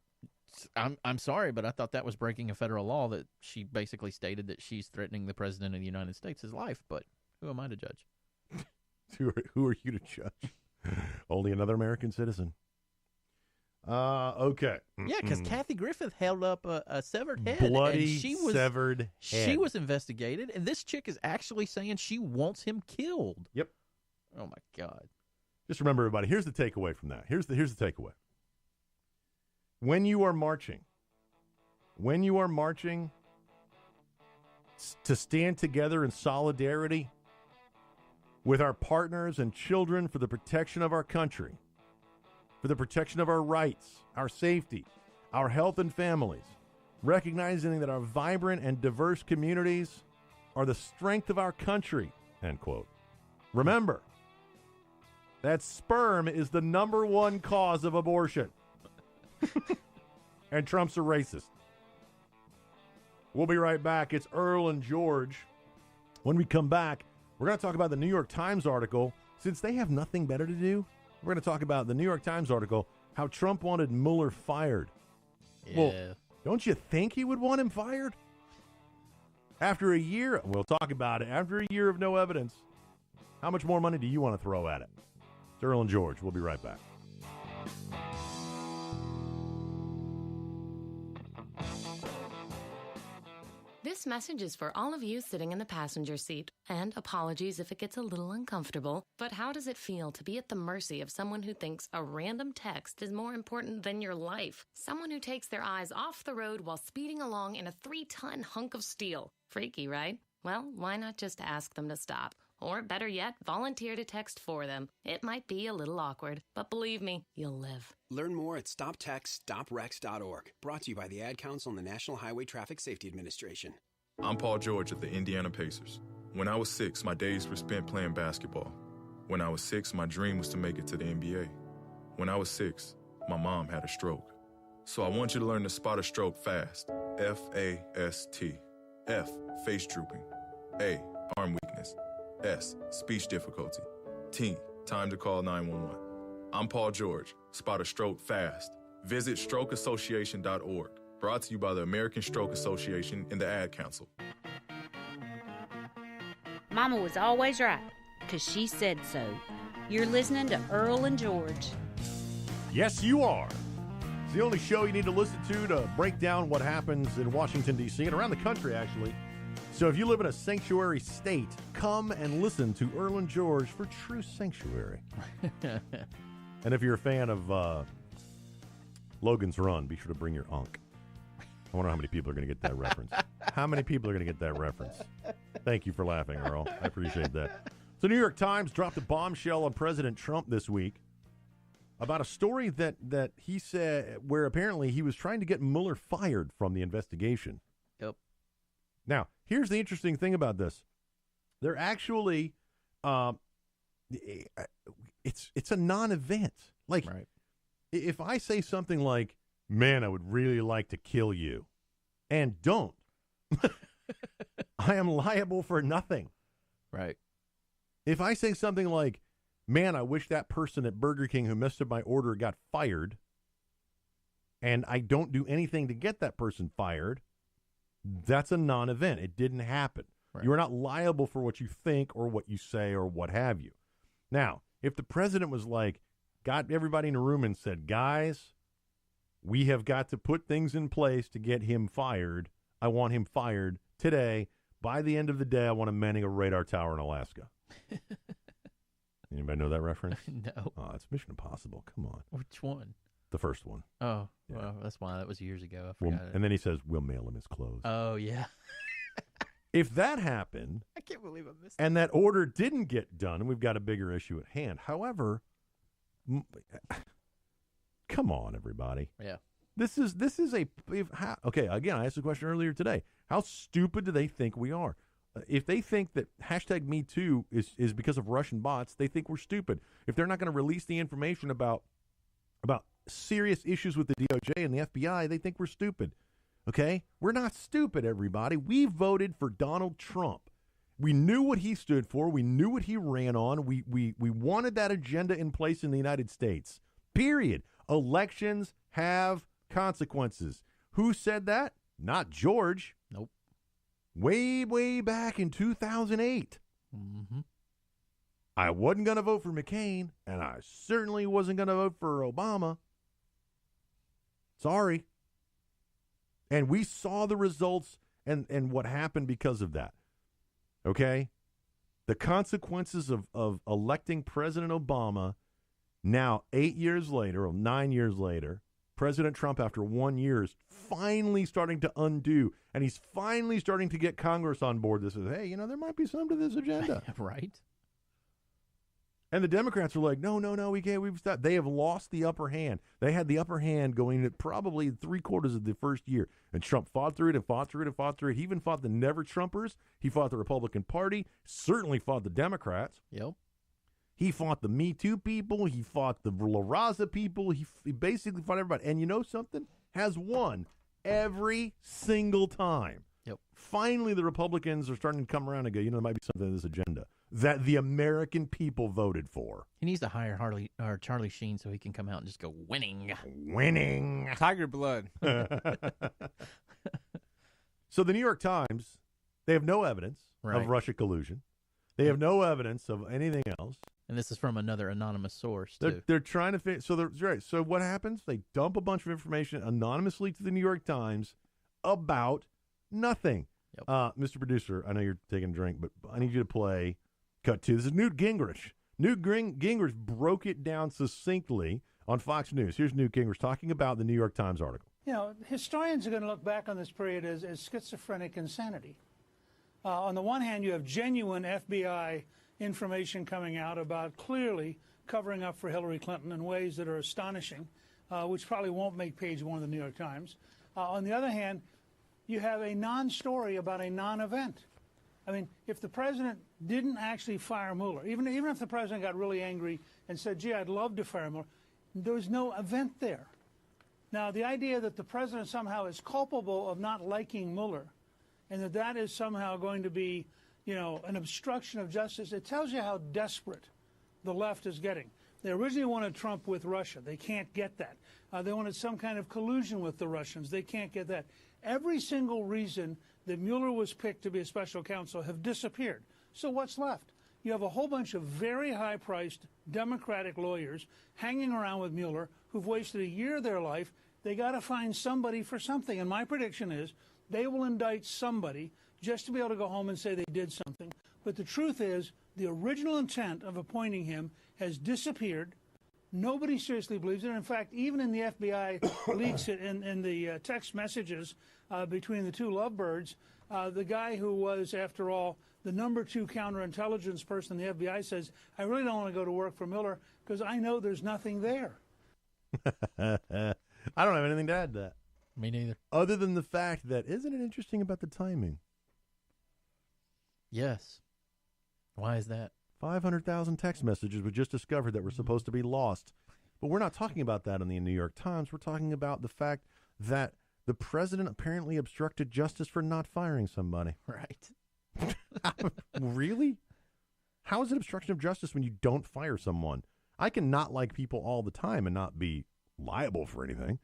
I'm sorry, but I thought that was breaking a federal law that she basically stated that she's threatening the president of the United States' life. But who am I to judge? Who are you to judge? Only another American citizen. Okay. Yeah, because Kathy Griffith held up a severed head. Bloody and she was, severed head. She was investigated, and this chick is actually saying she wants him killed. Yep. Oh, my God. Just remember, everybody, here's the takeaway from that. Here's the takeaway. When you are marching to stand together in solidarity with our partners and children for the protection of our country, for the protection of our rights, our safety, our health and families, recognizing that our vibrant and diverse communities are the strength of our country, end quote. Remember that sperm is the #1 cause of abortion. And Trump's a racist. We'll be right back. It's Earl and George. When we come back, we're going to talk about the New York Times article. Since they have nothing better to do, we're going to talk about the New York Times article, how Trump wanted Mueller fired. Yeah. Well, don't you think he would want him fired? After a year, we'll talk about it. After a year of no evidence, how much more money do you want to throw at it? It's Earl and George. We'll be right back. This message is for all of you sitting in the passenger seat. And apologies if it gets a little uncomfortable, but how does it feel to be at the mercy of someone who thinks a random text is more important than your life? Someone who takes their eyes off the road while speeding along in a 3-ton hunk of steel. Freaky, right? Well, why not just ask them to stop? Or better yet, volunteer to text for them. It might be a little awkward, but believe me, you'll live. Learn more at StopTextStopWrecks.org. Brought to you by the Ad Council and the National Highway Traffic Safety Administration. I'm Paul George of the Indiana Pacers. When I was 6, my days were spent playing basketball. When I was 6, my dream was to make it to the NBA. When I was 6, my mom had a stroke. So I want you to learn to spot a stroke fast. F-A-S-T. F, face drooping. A, arm weakness. S, speech difficulty. T, time to call 911. I'm Paul George. Spot a stroke fast. Visit strokeassociation.org. Brought to you by the American Stroke Association and the Ad Council. Mama was always right, because she said so. You're listening to Earl and George. Yes, you are. It's the only show you need to listen to break down what happens in Washington, D.C., and around the country, actually. So if you live in a sanctuary state, come and listen to Earl and George for true sanctuary. And if you're a fan of Logan's Run, be sure to bring your unk. I wonder how many people are going to get that reference. How many people are going to get that reference? Thank you for laughing, Earl. I appreciate that. So New York Times dropped a bombshell on President Trump this week about a story that he said where apparently he was trying to get Mueller fired from the investigation. Yep. Now, here's the interesting thing about this. They're actually, it's a non-event. Like, right. If I say something like, man, I would really like to kill you, and don't, I am liable for nothing. Right. If I say something like, man, I wish that person at Burger King who messed up my order got fired, and I don't do anything to get that person fired, that's a non-event. It didn't happen. Right. You are not liable for what you think or what you say or what have you. Now, if the president was like, got everybody in a room and said, guys, we have got to put things in place to get him fired. I want him fired today. By the end of the day, I want him manning a radar tower in Alaska. Anybody know that reference? No. Oh, it's Mission Impossible. Come on. Which one? The first one. Oh, yeah. Well, that's why. That was years ago. I forgot it. And then he says, we'll mail him his clothes. Oh, yeah. If that happened, I can't believe I missed and that order didn't get done, we've got a bigger issue at hand. However, come on, everybody. Yeah. This is okay, again, I asked the question earlier today. How stupid do they think we are? If they think that #MeToo is because of Russian bots, they think we're stupid. If they're not going to release the information about serious issues with the DOJ and the FBI, they think we're stupid. Okay? We're not stupid, everybody. We voted for Donald Trump. We knew what he stood for. We knew what he ran on. We wanted that agenda in place in the United States. Period. Elections have consequences. Who said that? Not George. Nope. Way back in 2008. Mm-hmm. I wasn't going to vote for McCain, and I certainly wasn't going to vote for Obama. Sorry. And we saw the results and what happened because of that. Okay? The consequences of electing President Obama now 8 years later, or 9 years later, President Trump, after 1 year, is finally starting to undo, and he's finally starting to get Congress on board. This is, hey, there might be some to this agenda. Right. And the Democrats are like, no, we can't. We've stopped. They have lost the upper hand. They had the upper hand going at probably 3/4 of the first year. And Trump fought through it and fought through it and fought through it. He even fought the never-Trumpers. He fought the Republican Party. Certainly fought the Democrats. Yep. He fought the Me Too people. He fought the La Raza people. He basically fought everybody. And you know something? Has won every single time. Yep. Finally, the Republicans are starting to come around and go, there might be something in this agenda that the American people voted for. He needs to hire Charlie Sheen so he can come out and just go winning. Tiger blood. So the New York Times, they have no evidence of Russia collusion. They have no evidence of anything else. And this is from another anonymous source, too. They're trying to fit. So So what happens? They dump a bunch of information anonymously to the New York Times about nothing. Yep. Mr. Producer, I know you're taking a drink, but I need you to play cut 2. This is Newt Gingrich. Newt Gingrich broke it down succinctly on Fox News. Here's Newt Gingrich talking about the New York Times article. You know, historians are going to look back on this period as schizophrenic insanity. On the one hand, you have genuine FBI information coming out about clearly covering up for Hillary Clinton in ways that are astonishing, which probably won't make page 1 of the New York Times. On the other hand, you have a non-story about a non-event. I mean, if the president didn't actually fire Mueller, even if the president got really angry and said, gee, I'd love to fire Mueller, there was no event there. Now, the idea that the president somehow is culpable of not liking Mueller and that is somehow going to be, you know, an obstruction of justice, it tells you how desperate the left is getting. They originally wanted Trump with Russia. They can't get that. They wanted some kind of collusion with the Russians. They can't get that. Every single reason that Mueller was picked to be a special counsel have disappeared. So what's left? You have a whole bunch of very high-priced Democratic lawyers hanging around with Mueller who've wasted a year of their life. They got to find somebody for something. And my prediction is they will indict somebody just to be able to go home and say they did something. But the truth is the original intent of appointing him has disappeared. Nobody seriously believes it. In fact, even in the FBI leaks in the text messages between the two lovebirds, the guy who was, after all, the number 2 counterintelligence person in the FBI says, I really don't want to go to work for Mueller because I know there's nothing there. I don't have anything to add to that. Me neither. Other than the fact that, isn't it interesting about the timing? Yes. Why is that? 500,000 text messages were just discovered that were supposed to be lost. But we're not talking about that in the New York Times. We're talking about the fact that the president apparently obstructed justice for not firing somebody. Right. Really? How is it obstruction of justice when you don't fire someone? I can not like people all the time and not be liable for anything.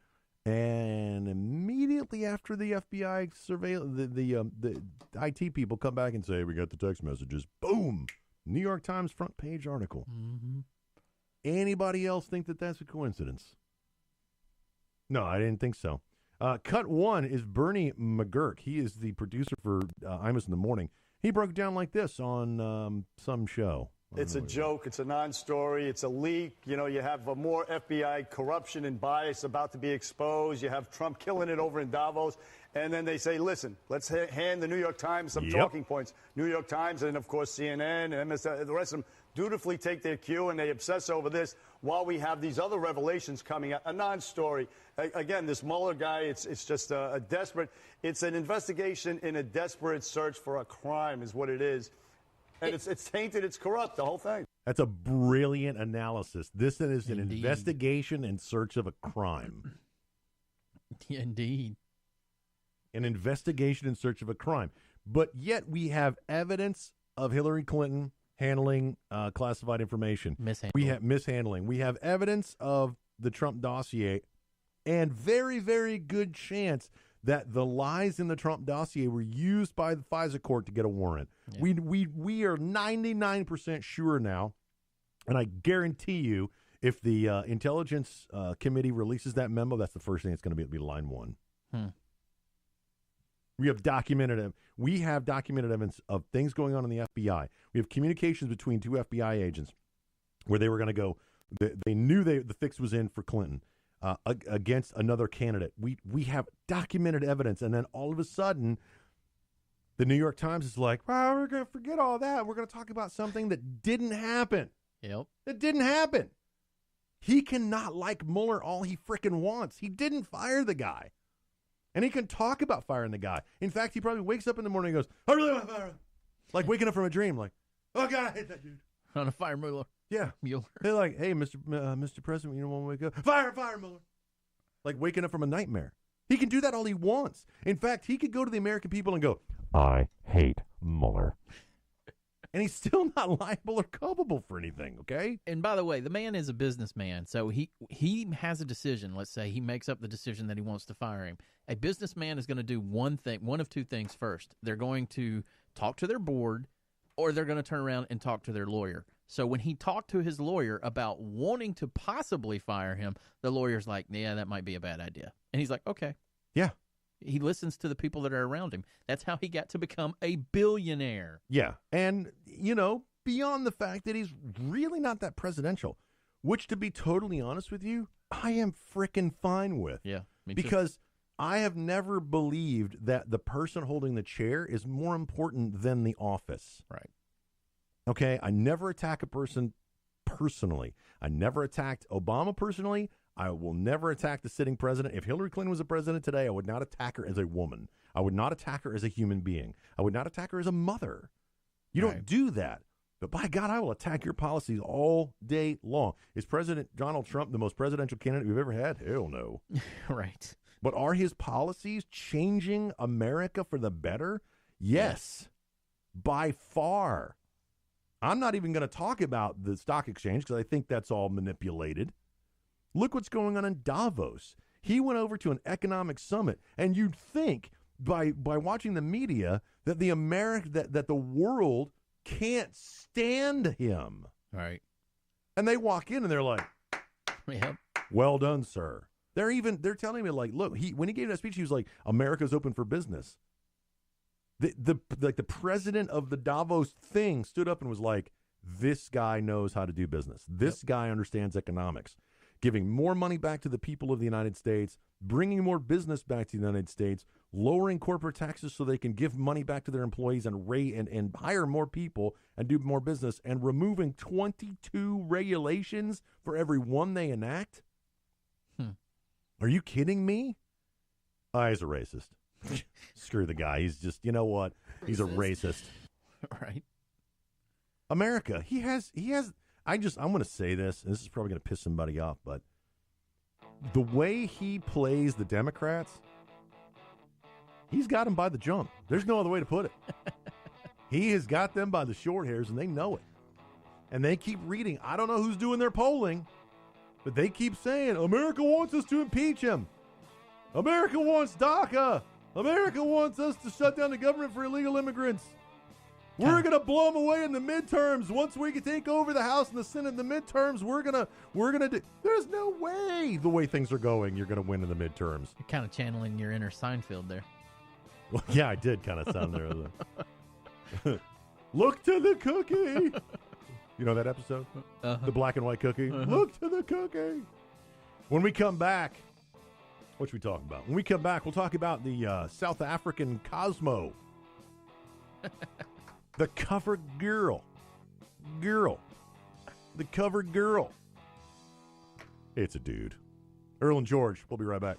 And immediately after the FBI the IT people come back and say, we got the text messages, boom, New York Times front page article. Mm-hmm. Anybody else think that that's a coincidence? No, I didn't think so. Cut 1 is Bernie McGurk. He is the producer for Imus in the Morning. He broke down like this on some show. It's a joke. It's a non-story. It's a leak. You know, you have more FBI corruption and bias about to be exposed. You have Trump killing it over in Davos. And then they say, listen, let's hand the New York Times some talking points. New York Times and, of course, CNN and MSN, the rest of them dutifully take their cue and they obsess over this while we have these other revelations coming out. A non-story. Again, this Mueller guy, it's just a desperate. It's an investigation in a desperate search for a crime is what it is. And it's tainted, it's corrupt, the whole thing. That's a brilliant analysis. This is an investigation in search of a crime. Indeed. An investigation in search of a crime. But yet we have evidence of Hillary Clinton handling classified information. We have mishandling. We have evidence of the Trump dossier and very, very good chance that the lies in the Trump dossier were used by the FISA court to get a warrant. Yeah. We are 99% sure now, and I guarantee you, if the Intelligence Committee releases that memo, that's the first thing it's going to be line 1. We have documented evidence of things going on in the FBI. We have communications between 2 FBI agents where they were going to go. They knew the fix was in for Clinton. Against another candidate. We have documented evidence, and then all of a sudden, the New York Times is like, well, we're going to forget all that. We're going to talk about something that didn't happen. Yep. That didn't happen. He cannot like Mueller all he frickin' wants. He didn't fire the guy. And he can talk about firing the guy. In fact, he probably wakes up in the morning and goes, I really want to fire him. Like waking up from a dream, like, oh, God, I hate that dude. On a fire Mueller. Yeah. Mueller. They're like, hey, Mr. President, you don't want to wake up? Fire Mueller. Like waking up from a nightmare. He can do that all he wants. In fact, he could go to the American people and go, I hate Mueller. And he's still not liable or culpable for anything, okay? And by the way, the man is a businessman, so he has a decision. Let's say he makes up the decision that he wants to fire him. A businessman is going to do one of 2 things first. They're going to talk to their board, or they're going to turn around and talk to their lawyer. So when he talked to his lawyer about wanting to possibly fire him, the lawyer's like, yeah, that might be a bad idea. And he's like, okay. Yeah. He listens to the people that are around him. That's how he got to become a billionaire. Yeah, and, beyond the fact that he's really not that presidential, which, to be totally honest with you, I am frickin' fine with. Yeah, me too. Because I have never believed that the person holding the chair is more important than the office. Right. Okay? I never attack a person personally. I never attacked Obama personally. I will never attack the sitting president. If Hillary Clinton was a president today, I would not attack her as a woman. I would not attack her as a human being. I would not attack her as a mother. You don't do that. But by God, I will attack your policies all day long. Is President Donald Trump the most presidential candidate we've ever had? Hell no. Right. But are his policies changing America for the better? Yes. By far. I'm not even going to talk about the stock exchange because I think that's all manipulated. Look what's going on in Davos. He went over to an economic summit, and you'd think by watching the media that that the world can't stand him. Right. And they walk in and they're like, yep. Well done, sir. They're telling me, like, look, when he gave that speech, he was like, America's open for business. The president of the Davos thing stood up and was like, this guy knows how to do business. This guy understands economics. Giving more money back to the people of the United States, bringing more business back to the United States, lowering corporate taxes so they can give money back to their employees and hire more people and do more business, and removing 22 regulations for every one they enact? Are you kidding me? He's a racist. Screw the guy. He's just, you know what? He's a racist. Right. America, he has I'm going to say this, and this is probably going to piss somebody off, but the way he plays the Democrats, he's got them by the jump. There's no other way to put it. He has got them by the short hairs, and they know it. And they keep reading. I don't know who's doing their polling, but they keep saying, America wants us to impeach him. America wants DACA. America wants us to shut down the government for illegal immigrants. We're going to blow them away in the midterms. Once we can take over the House and the Senate in the midterms, we're going to do. There's no way, the way things are going, you're going to win in the midterms. You're kind of channeling your inner Seinfeld there. Well, yeah, I did kind of sound there. Look to the cookie. You know that episode? The black and white cookie? Look to the cookie. When we come back, what should we talk about? When we come back, we'll talk about the South African Cosmo. The cover girl. The cover girl. It's a dude. Earl and George. We'll be right back.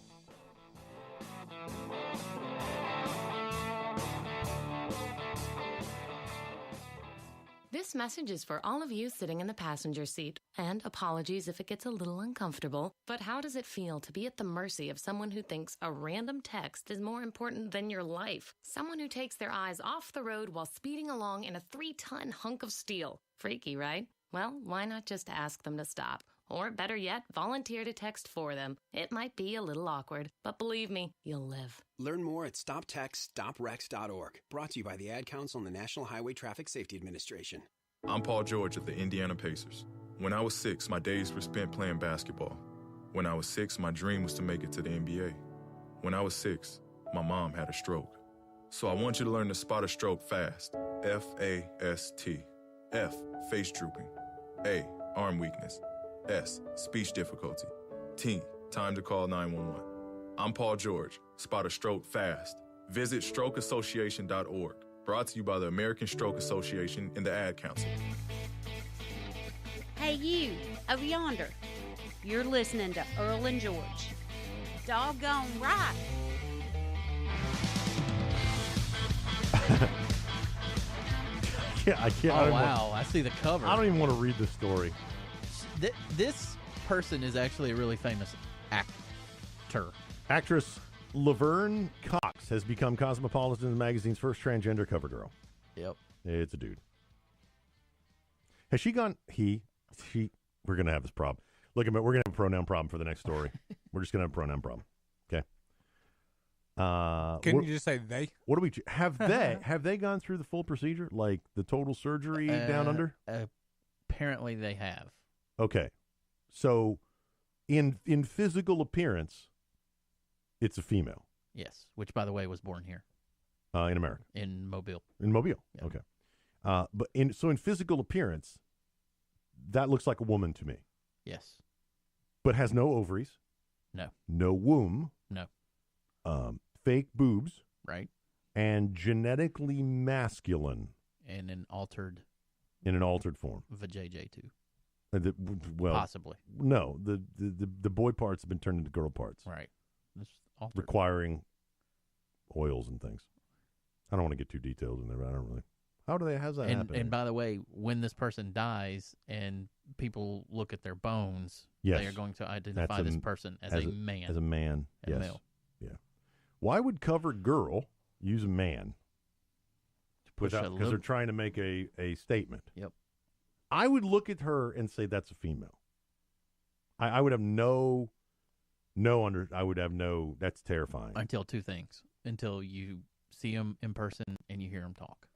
This message is for all of you sitting in the passenger seat. And apologies if it gets a little uncomfortable, but how does it feel to be at the mercy of someone who thinks a random text is more important than your life? Someone who takes their eyes off the road while speeding along in a 3-ton hunk of steel. Freaky, right? Well, why not just ask them to stop? Or better yet, volunteer to text for them. It might be a little awkward, but believe me, you'll live. Learn more at stoptextstoprex.org. Brought to you by the Ad Council and the National Highway Traffic Safety Administration. I'm Paul George of the Indiana Pacers. When I was 6, my days were spent playing basketball. When I was 6, my dream was to make it to the NBA. When I was 6, my mom had a stroke. So I want you to learn to spot a stroke fast. F-A-S-T. F, face drooping. A, arm weakness. S, speech difficulty. T, time to call 911. I'm Paul George. Spot a stroke fast. Visit strokeassociation.org. Brought to you by the American Stroke Association and the Ad Council. Hey, you, over yonder. You're listening to Earl and George. Doggone right. I can't. Oh, wow. I see the cover. I don't even want to read this story. This person is actually a really famous actor. Actress Laverne Cox has become Cosmopolitan magazine's first transgender cover girl. Yep. It's a dude. Has she gone? We're going to have this problem. Look, we're going to have a pronoun problem for the next story. We're just going to have a pronoun problem. Okay. Couldn't you just say they? What do we have? They gone through the full procedure, like the total surgery down under? Apparently, they have. Okay, so in physical appearance, it's a female. Yes, which, by the way, was born here. In America. In Mobile. In Mobile, yeah. Okay. But in physical appearance, that looks like a woman to me. Yes. But has no ovaries. No. No womb. No. Fake boobs. Right. And genetically masculine. And in an altered form. Vajayjay, too. Possibly. No, the boy parts have been turned into girl parts. Right. Requiring oils and things. I don't want to get too detailed in there, but I don't really. How's that happen? And by the way, when this person dies and people look at their bones, yes. they are going to identify this person as a man. As a man, yes. Male. Yeah. Why would covered girl use a man? Because they're trying to make a statement. Yep. I would look at her and say that's a female. I would have that's terrifying. Until two things. Until you see him in person and you hear him talk.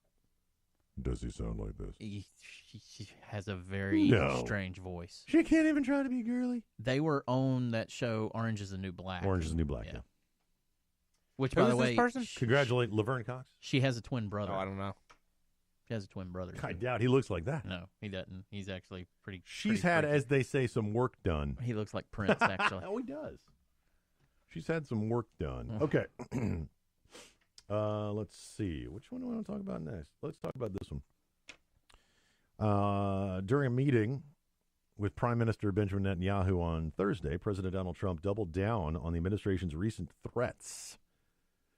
Does he sound like this? She has a very strange voice. She can't even try to be girly. They were on that show, Orange is the New Black. Orange is the New Black, yeah. Which, by the way, congratulate Laverne Cox. She has a twin brother. Oh, I don't know. She has a twin brother. I doubt he looks like that. No, he doesn't. He's actually pretty. She's had, as they say, some work done. He looks like Prince, actually. Oh, he does. She's had some work done. Okay. Let's see. Which one do I want to talk about next? Let's talk about this one. During a meeting with Prime Minister Benjamin Netanyahu on Thursday, President Donald Trump doubled down on the administration's recent threats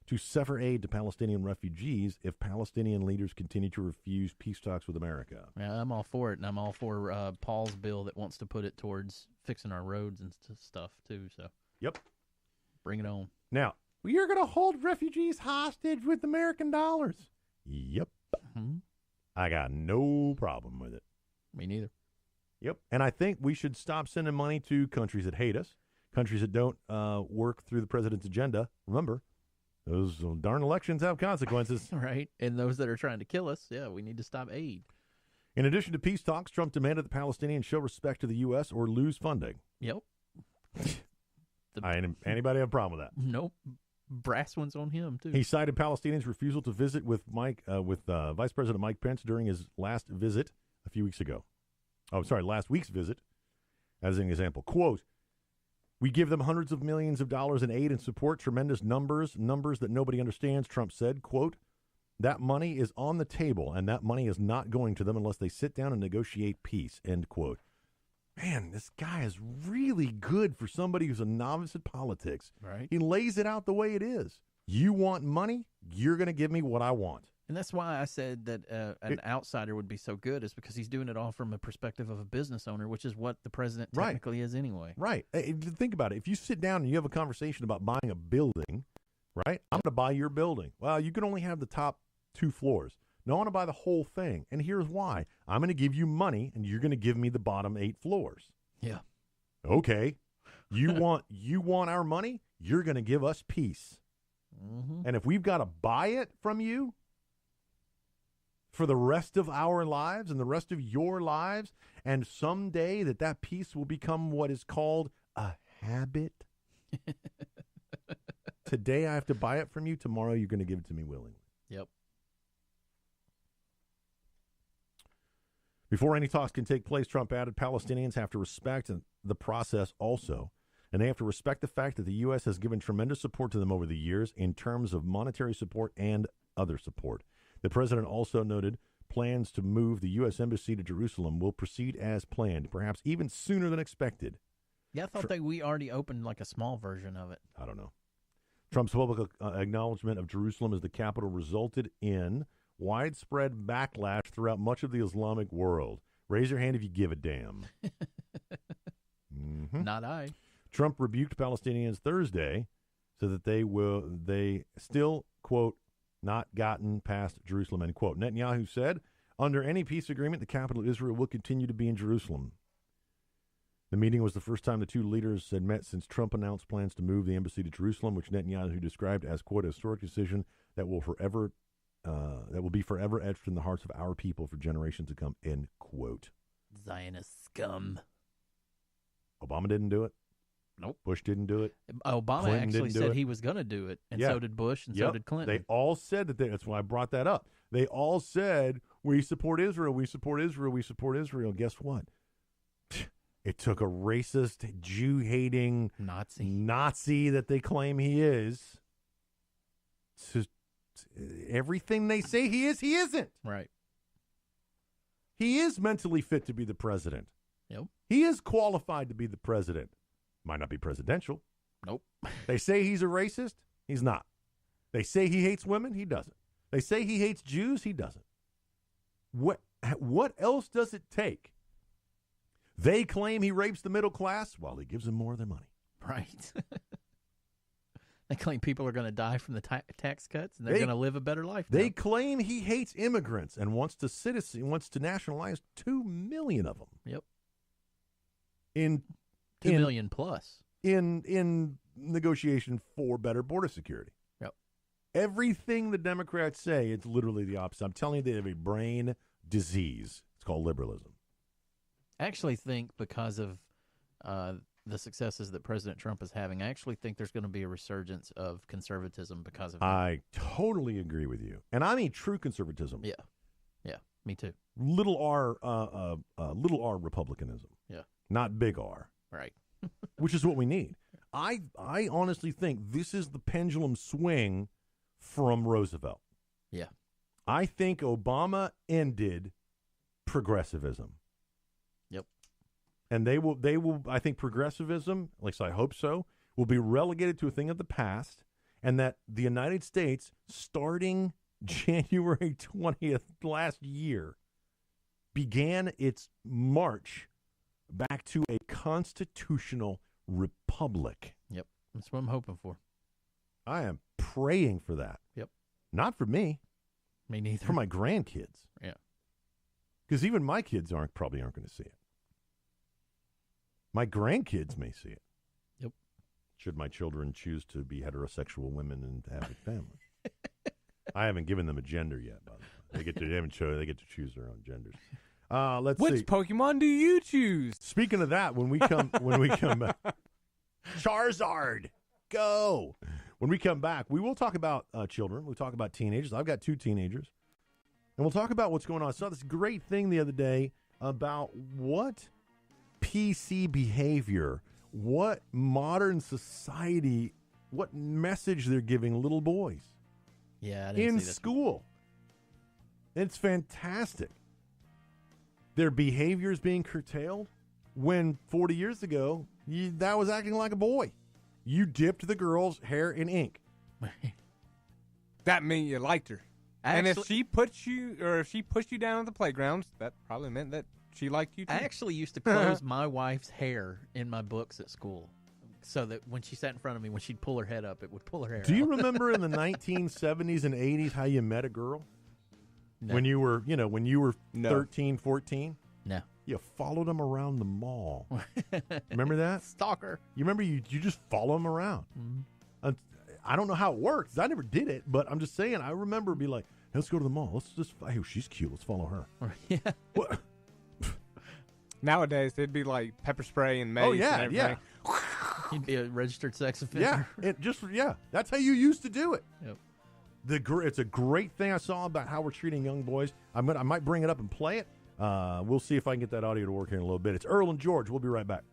to sever aid to Palestinian refugees if Palestinian leaders continue to refuse peace talks with America. Yeah, I'm all for it, and I'm all for Paul's bill that wants to put it towards fixing our roads and stuff, too. So, yep. Bring it on. Now, you're going to hold refugees hostage with American dollars. Yep. Mm-hmm. I got no problem with it. Me neither. Yep. And I think we should stop sending money to countries that hate us, countries that don't work through the president's agenda. Remember, those darn elections have consequences. Right. And those that are trying to kill us, yeah, we need to stop aid. In addition to peace talks, Trump demanded the Palestinians show respect to the U.S. or lose funding. Yep. Anybody have a problem with that? Nope. Brass ones on him, too. He cited Palestinians' refusal to visit with Vice President Mike Pence during his last visit a few weeks ago. Last week's visit, as an example. Quote, "We give them hundreds of millions of dollars in aid and support, tremendous numbers that nobody understands," Trump said. Quote, "That money is on the table, and that money is not going to them unless they sit down and negotiate peace," end quote. Man, this guy is really good for somebody who's a novice at politics. Right. He lays it out the way it is. You want money? You're going to give me what I want. And that's why I said that an outsider would be so good, is because he's doing it all from a perspective of a business owner, which is what the president technically is anyway. Right. Think about it. If you sit down and you have a conversation about buying a building, right? I'm going to buy your building. Well, you can only have the top 2 floors. No, I want to buy the whole thing. And here's why. I'm going to give you money, and you're going to give me the bottom 8 floors. Yeah. Okay. You want our money? You're going to give us peace. Mm-hmm. And if we've got to buy it from you for the rest of our lives and the rest of your lives, and someday that peace will become what is called a habit. Today I have to buy it from you. Tomorrow you're going to give it to me willingly. Yep. Before any talks can take place, Trump added, Palestinians have to respect the process also, and they have to respect the fact that the U.S. has given tremendous support to them over the years in terms of monetary support and other support. The president also noted plans to move the U.S. Embassy to Jerusalem will proceed as planned, perhaps even sooner than expected. Yeah, I thought we already opened like a small version of it. I don't know. Trump's public acknowledgement of Jerusalem as the capital resulted in widespread backlash throughout much of the Islamic world. Raise your hand if you give a damn. Mm-hmm. Not I. Trump rebuked Palestinians Thursday, so that they still, quote, not gotten past Jerusalem, end quote. Netanyahu said, under any peace agreement, the capital of Israel will continue to be in Jerusalem. The meeting was the first time the two leaders had met since Trump announced plans to move the embassy to Jerusalem, which Netanyahu described as, quote, a historic decision that will be forever etched in the hearts of our people for generations to come, end quote. Zionist scum. Obama didn't do it. Nope. Bush didn't do it. Obama Clinton actually didn't do said it. he was going to do it, and Yeah. so did Bush, and so did Clinton. They all said that. That's why I brought that up. They all said, we support Israel, we support Israel, we support Israel. Guess what? It took a racist, Jew-hating Nazi that they claim he is. Everything they say he is, he isn't. Right. He is mentally fit to be the president. Yep. He is qualified to be the president. Might not be presidential. Nope. They say he's a racist. He's not. They say he hates women. He doesn't. They say he hates Jews. He doesn't. What else does it take? They claim he rapes the middle class while he gives them more of their money. Right. They claim people are going to die from the tax cuts, and they're going to live a better life. They claim he hates immigrants and wants to nationalize 2 million of them. Yep. 2 million plus in negotiation for better border security. Yep. Everything the Democrats say, it's literally the opposite. I'm telling you, they have a brain disease. It's called liberalism. I actually think because of the successes that President Trump is having, I actually think there's going to be a resurgence of conservatism because of him. I totally agree with you. And I mean true conservatism. Yeah. Yeah, me too. Little r republicanism. Yeah. Not big R. Right. Which is what we need. I honestly think this is the pendulum swing from Roosevelt. Yeah. I think Obama ended progressivism. Yep. And they will I think progressivism, at least I hope so, will be relegated to a thing of the past, and that the United States, starting January 20th last year, began its march back to a constitutional republic. Yep. That's what I'm hoping for. I am praying for that. Yep. Not for me. Me neither. For my grandkids. Yeah. Because even my kids probably aren't going to see it. My grandkids may see it. Yep. Should my children choose to be heterosexual women and have a family. I haven't given them a gender yet, by the way. They get to choose their own genders. Let's see. Which Pokemon do you choose? Speaking of that, when we come back, Charizard, go. When we come back, we will talk about children. We'll talk about teenagers. I've got 2 teenagers. And we'll talk about what's going on. I saw this great thing the other day about what PC behavior, what modern society, what message they're giving little boys in school. It's fantastic. Their behavior is being curtailed when 40 years ago, that was acting like a boy. You dipped the girl's hair in ink. That meant you liked her. And if she pushed you down at the playgrounds, that probably meant that she liked you too. I actually used to close my wife's hair in my books at school, so that when she sat in front of me, when she'd pull her head up, it would pull her hair Do you out. remember in the 1970s and 80s how you met a girl? No. When you were 13, 14? No. You followed them around the mall. Remember that? Stalker. You remember you just follow them around. Mm-hmm. I don't know how it works. I never did it, but I'm just saying, I remember be like, hey, let's go to the mall. Let's just, hey, she's cute. Let's follow her. Yeah. What? Nowadays, it'd be like pepper spray and mace. Oh, yeah, and yeah. You'd be a registered sex offender. Yeah, that's how you used to do it. Yep. It's a great thing I saw about how we're treating young boys. I might bring it up and play it. We'll see if I can get that audio to work here in a little bit. It's Earl and George. We'll be right back.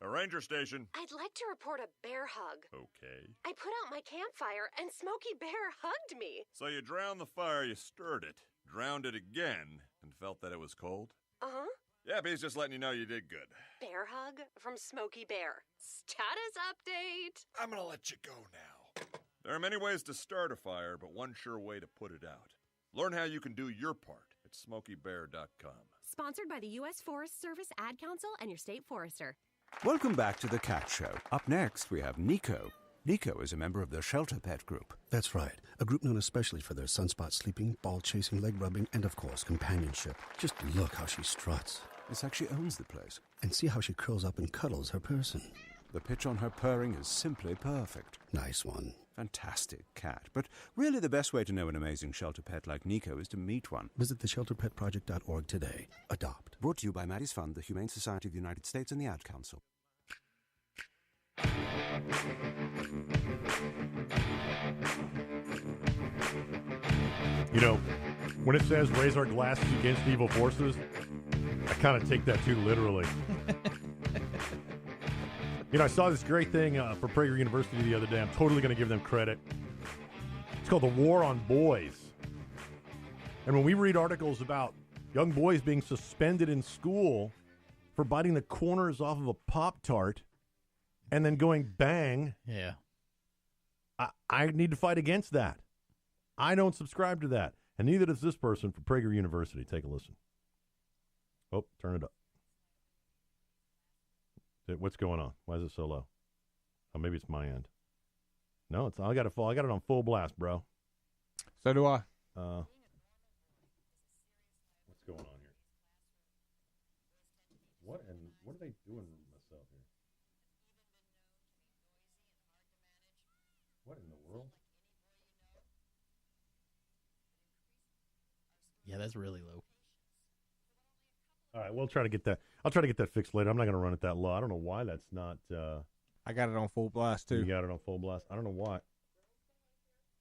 A ranger station. I'd like to report a bear hug. Okay. I put out my campfire and Smokey Bear hugged me. So you drowned the fire, you stirred it, drowned it again, and felt that it was cold? Uh-huh. Yep, he's just letting you know you did good. Bear hug from Smokey Bear. Status update. I'm gonna let you go now. There are many ways to start a fire, but one sure way to put it out. Learn how you can do your part at SmokeyBear.com. Sponsored by the U.S. Forest Service, Ad Council, and your state forester. Welcome back to The Cat Show. Up next, we have Nico. Nico is a member of the Shelter Pet Group. That's right. A group known especially for their sunspot sleeping, ball chasing, leg rubbing, and of course, companionship. Just look how she struts. It's like she owns the place. And see how she curls up and cuddles her person. The pitch on her purring is simply perfect. Nice one. Fantastic cat. But really the best way to know an amazing shelter pet like Nico is to meet one. Visit theshelterpetproject.org today. Adopt. Brought to you by Maddie's Fund, the Humane Society of the United States, and the Ad Council. You know, when it says raise our glasses against evil forces, I kind of take that too literally. You know, I saw this great thing for Prager University the other day. I'm totally going to give them credit. It's called The War on Boys. And when we read articles about young boys being suspended in school for biting the corners off of a Pop-Tart and then going bang, yeah, I need to fight against that. I don't subscribe to that. And neither does this person from Prager University. Take a listen. Oh, turn it up. What's going on? Why is it so low? Oh, maybe it's my end. No, I got it on full blast, bro. So do I. What's going on here? What are they doing with myself here? What in the world? Yeah, that's really low. All right, we'll try to get that. I'll try to get that fixed later. I'm not going to run it that low. I don't know why that's not. I got it on full blast too. You got it on full blast. I don't know why.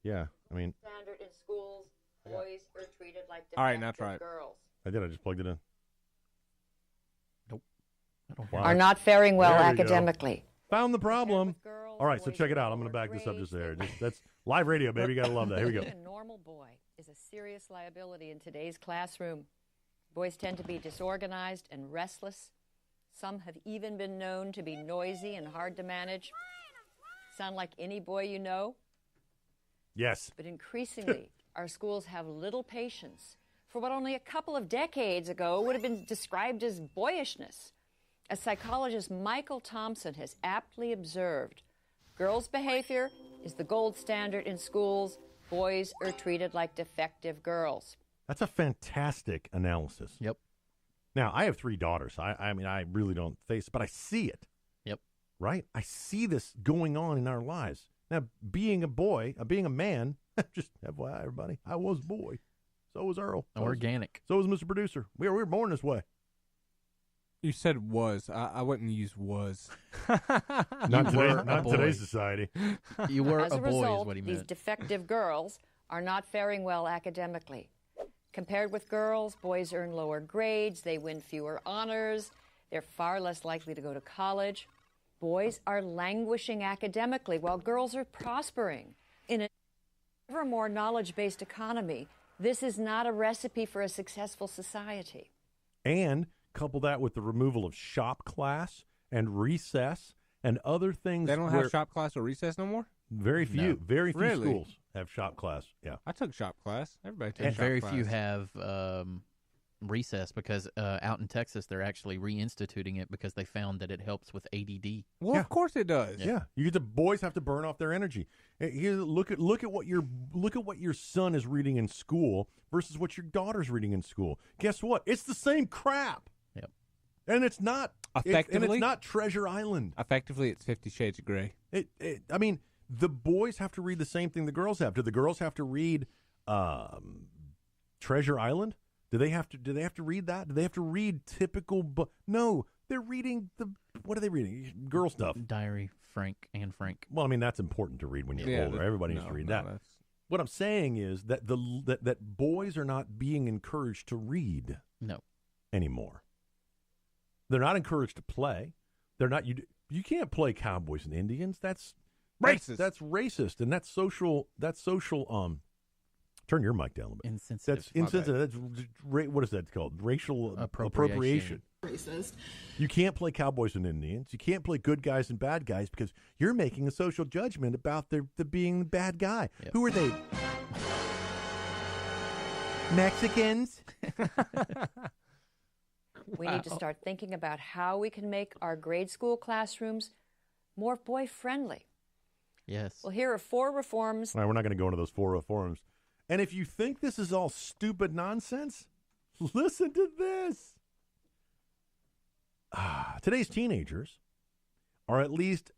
Yeah, I mean. Standard in schools, boys are treated like all right, now try it. girls. I did. I just plugged it in. Nope. Wow. Are not faring well academically. Found the problem. All right, so check it out. I'm going to back this up just there. That's live radio, baby. You got to love that. Here we go. Being a normal boy is a serious liability in today's classroom. Boys tend to be disorganized and restless. Some have even been known to be noisy and hard to manage. Sound like any boy you know? Yes. But increasingly, our schools have little patience for what only a couple of decades ago would have been described as boyishness. As psychologist Michael Thompson has aptly observed, girls' behavior is the gold standard in schools. Boys are treated like defective girls. That's a fantastic analysis. Yep. Now, I have 3 daughters. I mean, I really don't face it, but I see it. Yep. Right? I see this going on in our lives. Now, being a boy, being a man, just FYI, everybody, I was a boy. So was Earl. Organic. So was Mr. Producer. We were born this way. You said was. I wouldn't use was. Not today's society. You were As a boy result, is what he these meant. defective girls are not faring well academically. Compared with girls, boys earn lower grades, they win fewer honors, they're far less likely to go to college. Boys are languishing academically while girls are prospering. In an ever more knowledge-based economy, this is not a recipe for a successful society. And couple that with the removal of shop class and recess and other things. They don't have shop class or recess no more? Very few. No. Very few Really? schools have shop class. Yeah. I took shop class. Everybody took And shop very class. few have recess because out in Texas they're actually reinstituting it because they found that it helps with ADD. Well, of course it does. Yeah. The boys have to burn off their energy. Here, look at what your son is reading in school versus what your daughter's reading in school. Guess what? It's the same crap. Yep. And it's not Effectively, it's not Treasure Island. Effectively, it's 50 Shades of Grey. I mean, the boys have to read the same thing the girls have. Do the girls have to read Treasure Island? Do they have to read that? Do they have to read typical No, they're reading what are they reading? Girl stuff. Diary, Frank. Well, I mean, that's important to read when you're older. Everybody needs to read that. What I'm saying is that that boys are not being encouraged to read anymore. They're not encouraged to play. They're not you can't play Cowboys and Indians. That's racist. That's racist and that's social turn your mic down a little bit. Insensitive. That's insensitive. That's what is that called? Racial appropriation. Racist. You can't play Cowboys and Indians. You can't play good guys and bad guys because you're making a social judgment about the being the bad guy. Yep. Who are they? Mexicans? We need to start thinking about how we can make our grade school classrooms more boy-friendly. Yes. Well, here are 4 reforms. All right, we're not going to go into those 4 reforms. And if you think this is all stupid nonsense, listen to this. Today's teenagers are at least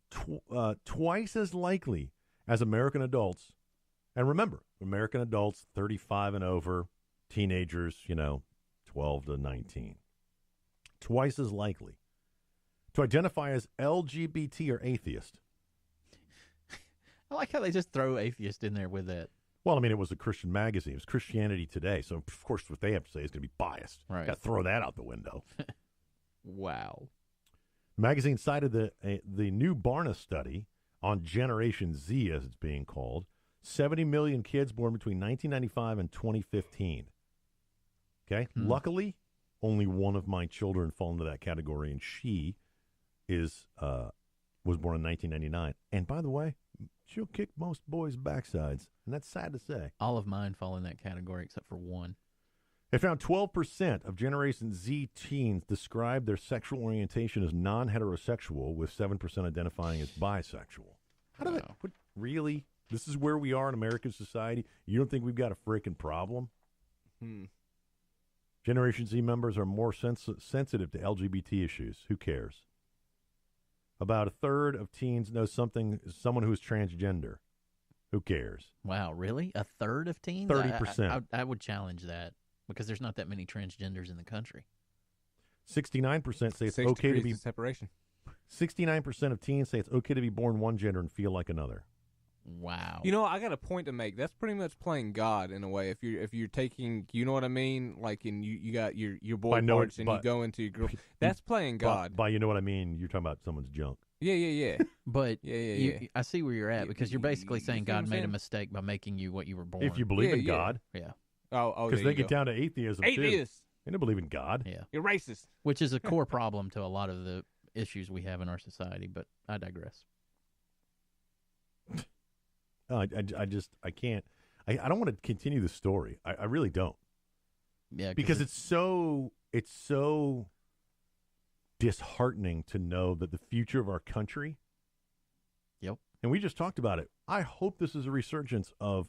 twice as likely as American adults, and remember, American adults 35 and over, teenagers, 12 to 19, twice as likely to identify as LGBT or atheist. I like how they just throw atheist in there with that. Well, I mean, it was a Christian magazine. It was Christianity Today. So, of course, what they have to say is going to be biased. Right. Got to throw that out the window. Wow. The magazine cited the new Barna study on Generation Z, as it's being called. 70 million kids born between 1995 and 2015. Okay? Luckily, only one of my children fall into that category, and she was born in 1999. And by the way, she'll kick most boys' backsides, and that's sad to say. All of mine fall in that category except for one. They found 12% of Generation Z teens describe their sexual orientation as non-heterosexual, with 7% identifying as bisexual. How do really? This is where we are in American society? You don't think we've got a freaking problem? Generation Z members are more sensitive to LGBT issues. Who cares? About a third of teens know someone who is transgender. Who cares? Wow, really? A third of teens? 30%. I would challenge that because there's not that many transgenders in the country. 69% say it's okay to be separation. 69% of teens say it's okay to be born one gender and feel like another. Wow. I got a point to make. That's pretty much playing God in a way. If you're taking, you know what I mean? Like, and you got your boy parts and you go into your girl. That's playing God. By you know what I mean? You're talking about someone's junk. Yeah. But yeah. I see where you're at because you're basically saying God made a mistake by making you what you were born. If you believe in God. Yeah. Oh, because they get down to atheism too. Atheists. They don't believe in God. Yeah. You're racist. Which is a core problem to a lot of the issues we have in our society, but I digress. I can't. I don't want to continue the story. I really don't. Yeah, because it's so disheartening to know that the future of our country. Yep. And we just talked about it. I hope this is a resurgence of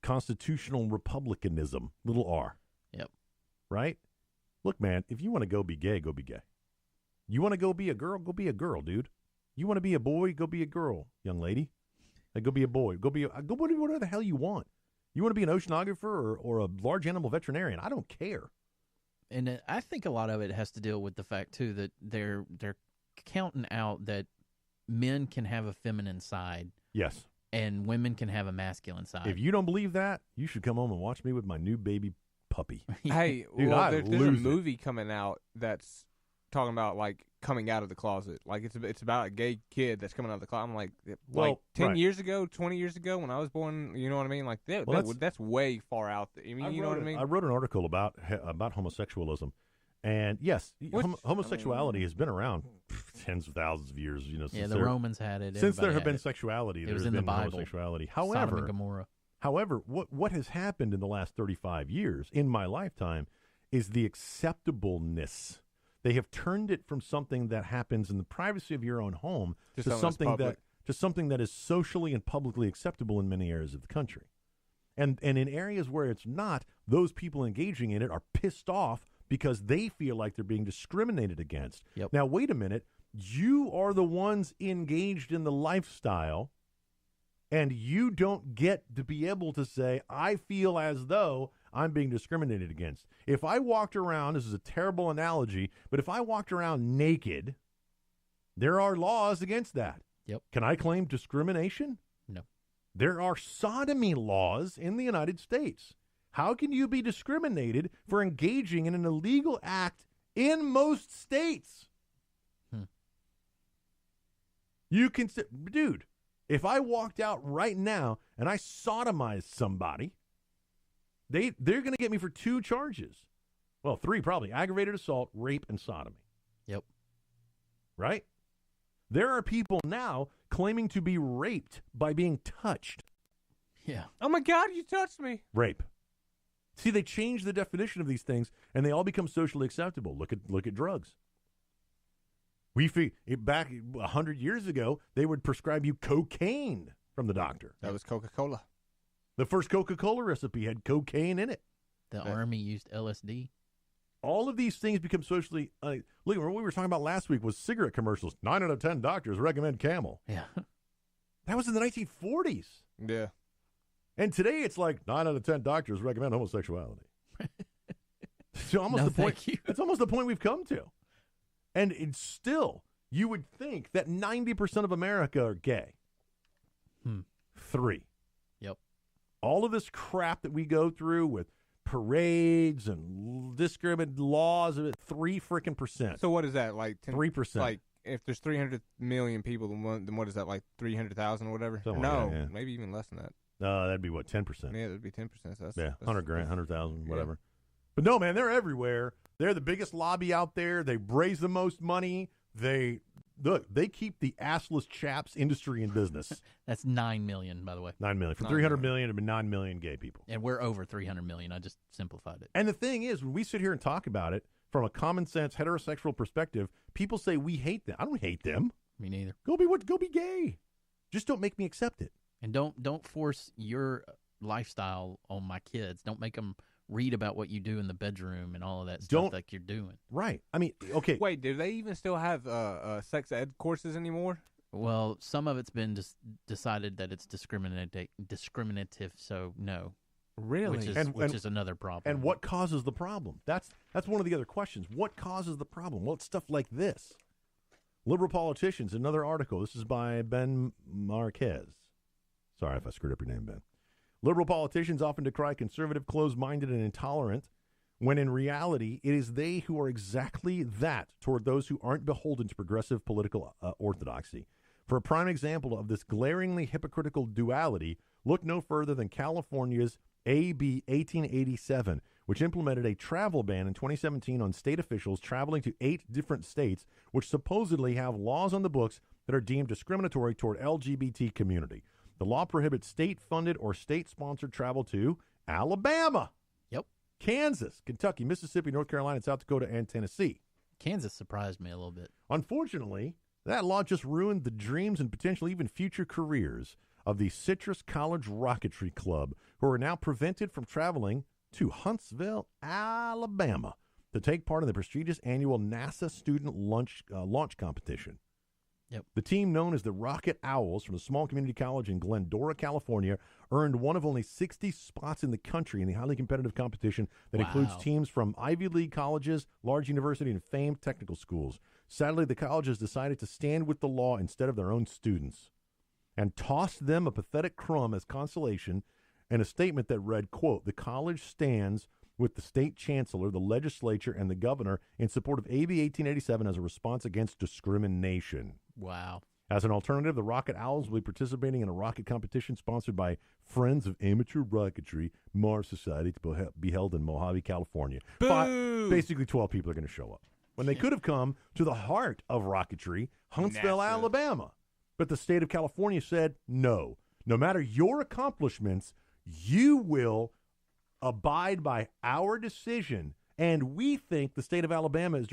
constitutional republicanism, little r. Yep. Right? Look, man, if you want to go be gay, go be gay. You want to go be a girl, dude. You want to be a boy, go be a girl, young lady. Go be a boy. Go whatever the hell you want. You want to be an oceanographer or a large animal veterinarian? I don't care. And I think a lot of it has to deal with the fact too that they're counting out that men can have a feminine side. Yes. And women can have a masculine side. If you don't believe that, you should come home and watch me with my new baby puppy. Hey, dude, there's a movie coming out that's talking about like coming out of the closet. Like it's about a gay kid that's coming out of the closet. I'm like 10 years ago, 20 years ago when I was born, you know what I mean? Like that's way far out there. I mean, you know what I mean? I wrote an article about homosexualism. And yes, homosexuality has been around tens of thousands of years, since the Romans had it. Since there have been sexuality, there's been the Bible. homosexuality. Sodom and Gomorrah. However, what has happened in the last 35 years in my lifetime is the acceptableness. They have turned it from something that happens in the privacy of your own home to something that is socially and publicly acceptable in many areas of the country. And in areas where it's not, those people engaging in it are pissed off because they feel like they're being discriminated against. Yep. Now, wait a minute. You are the ones engaged in the lifestyle, and you don't get to be able to say, I feel as though I'm being discriminated against. If I walked around, this is a terrible analogy, but if I walked around naked, there are laws against that. Yep. Can I claim discrimination? No. There are sodomy laws in the United States. How can you be discriminated for engaging in an illegal act in most states? You can, dude, if I walked out right now and I sodomized somebody, they're going to get me for 2 charges. Well, 3 probably. Aggravated assault, rape, and sodomy. Yep. Right? There are people now claiming to be raped by being touched. Yeah. Oh, my God, you touched me. Rape. See, they change the definition of these things, and they all become socially acceptable. Look at drugs. Back 100 years ago, they would prescribe you cocaine from the doctor. That was Coca-Cola. The first Coca-Cola recipe had cocaine in it. The Army used LSD. All of these things become socially... look, what we were talking about last week was cigarette commercials. 9 out of 10 doctors recommend Camel. Yeah. That was in the 1940s. Yeah. And today it's like 9 out of 10 doctors recommend homosexuality. So almost the point. That's almost the point we've come to. And it's still, you would think that 90% of America are gay. 3. Yep. All of this crap that we go through with parades and discriminatory laws, 3 freaking percent. So what is that, like 3%? Like if there's 300 million people, then what is that, like 300,000 or whatever? Something no, like that, yeah. maybe even less than that. That'd be what, 10%? Yeah, that'd be 10%. So that's 100 grand, 100,000, whatever. But no, man, they're everywhere. They're the biggest lobby out there. They raise the most money. They keep the assless chaps industry in business. That's 9 million, by the way. 9 million. From 300 million to 9 million gay people. And we're over 300 million. I just simplified it. And the thing is, when we sit here and talk about it from a common sense heterosexual perspective, people say we hate them. I don't hate them. Me neither. Go be gay. Just don't make me accept it. And don't force your lifestyle on my kids. Don't make them read about what you do in the bedroom and all of that stuff like you're doing. Right. I mean, okay. Wait, do they even still have sex ed courses anymore? Well, some of it's been decided that it's discriminative, so no. Really? Which is another problem. And what causes the problem? That's one of the other questions. What causes the problem? Well, it's stuff like this. Liberal politicians, another article. This is by Ben Marquez. Sorry if I screwed up your name, Ben. Liberal politicians often decry conservative, closed-minded, and intolerant, when in reality, it is they who are exactly that toward those who aren't beholden to progressive political orthodoxy. For a prime example of this glaringly hypocritical duality, look no further than California's AB 1887, which implemented a travel ban in 2017 on state officials traveling to 8 different states, which supposedly have laws on the books that are deemed discriminatory toward LGBT community. The law prohibits state-funded or state-sponsored travel to Alabama, Kansas, Kentucky, Mississippi, North Carolina, South Dakota, and Tennessee. Kansas surprised me a little bit. Unfortunately, that law just ruined the dreams and potentially even future careers of the Citrus College Rocketry Club, who are now prevented from traveling to Huntsville, Alabama, to take part in the prestigious annual NASA student launch competition. Yep. The team, known as the Rocket Owls from a small community college in Glendora, California, earned one of only 60 spots in the country in the highly competitive competition that includes teams from Ivy League colleges, large university, and famed technical schools. Sadly, the colleges decided to stand with the law instead of their own students and tossed them a pathetic crumb as consolation and a statement that read, quote, "The college stands with the state chancellor, the legislature, and the governor in support of AB 1887 as a response against discrimination." Wow. As an alternative, the Rocket Owls will be participating in a rocket competition sponsored by Friends of Amateur Rocketry, Mars Society, to be held in Mojave, California. Basically, 12 people are going to show up. When they could have come to the heart of rocketry, Huntsville, Alabama. But the state of California said, no. No matter your accomplishments, you will abide by our decision. And we think the state of Alabama is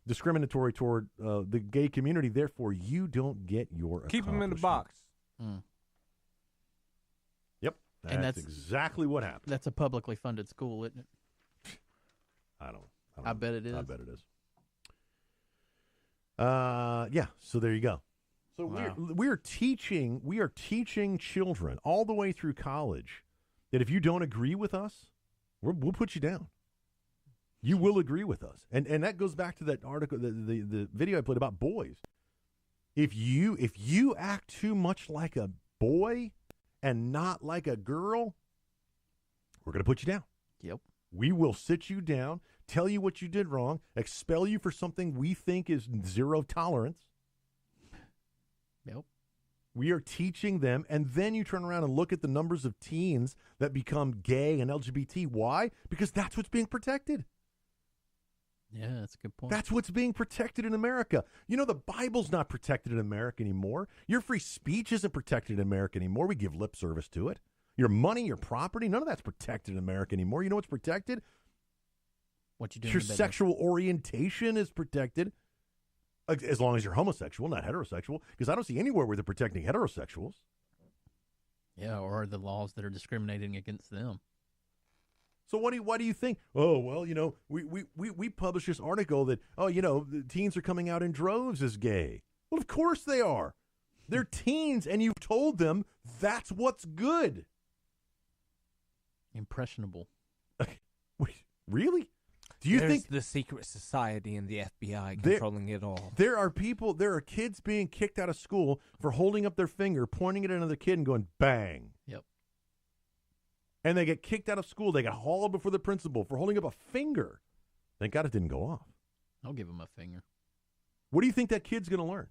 discriminatory toward the gay community. Therefore, you don't get your Keep them in the box. Yep. That's exactly what happened. That's a publicly funded school, isn't it? I bet it is. I bet it is. Yeah, so there you go. So we are teaching children all the way through college that if you don't agree with us, we'll put you down. You will agree with us. And that goes back to that article, the video I played about boys. If you act too much like a boy and not like a girl, we're going to put you down. Yep. We will sit you down, tell you what you did wrong, expel you for something we think is zero tolerance. Yep. We are teaching them, and then you turn around and look at the numbers of teens that become gay and LGBT. Why? Because that's what's being protected. Yeah, that's a good point. That's what's being protected in America. You know, the Bible's not protected in America anymore. Your free speech isn't protected in America anymore. We give lip service to it. Your money, your property, none of that's protected in America anymore. You know what's protected? What you do? Your sexual orientation is protected, as long as you're homosexual, not heterosexual, because I don't see anywhere where they're protecting heterosexuals. Yeah, or the laws that are discriminating against them. So why do you think? Oh, well, you know, we published this article that, the teens are coming out in droves as gay. Well, of course they are. They're teens, and you've told them that's what's good. Impressionable. Wait, really? Do you think the secret society and the FBI controlling it all? There are kids being kicked out of school for holding up their finger, pointing it at another kid, and going bang. Yep. And they get kicked out of school. They get hauled before the principal for holding up a finger. Thank God it didn't go off. I'll give him a finger. What do you think that kid's going to learn?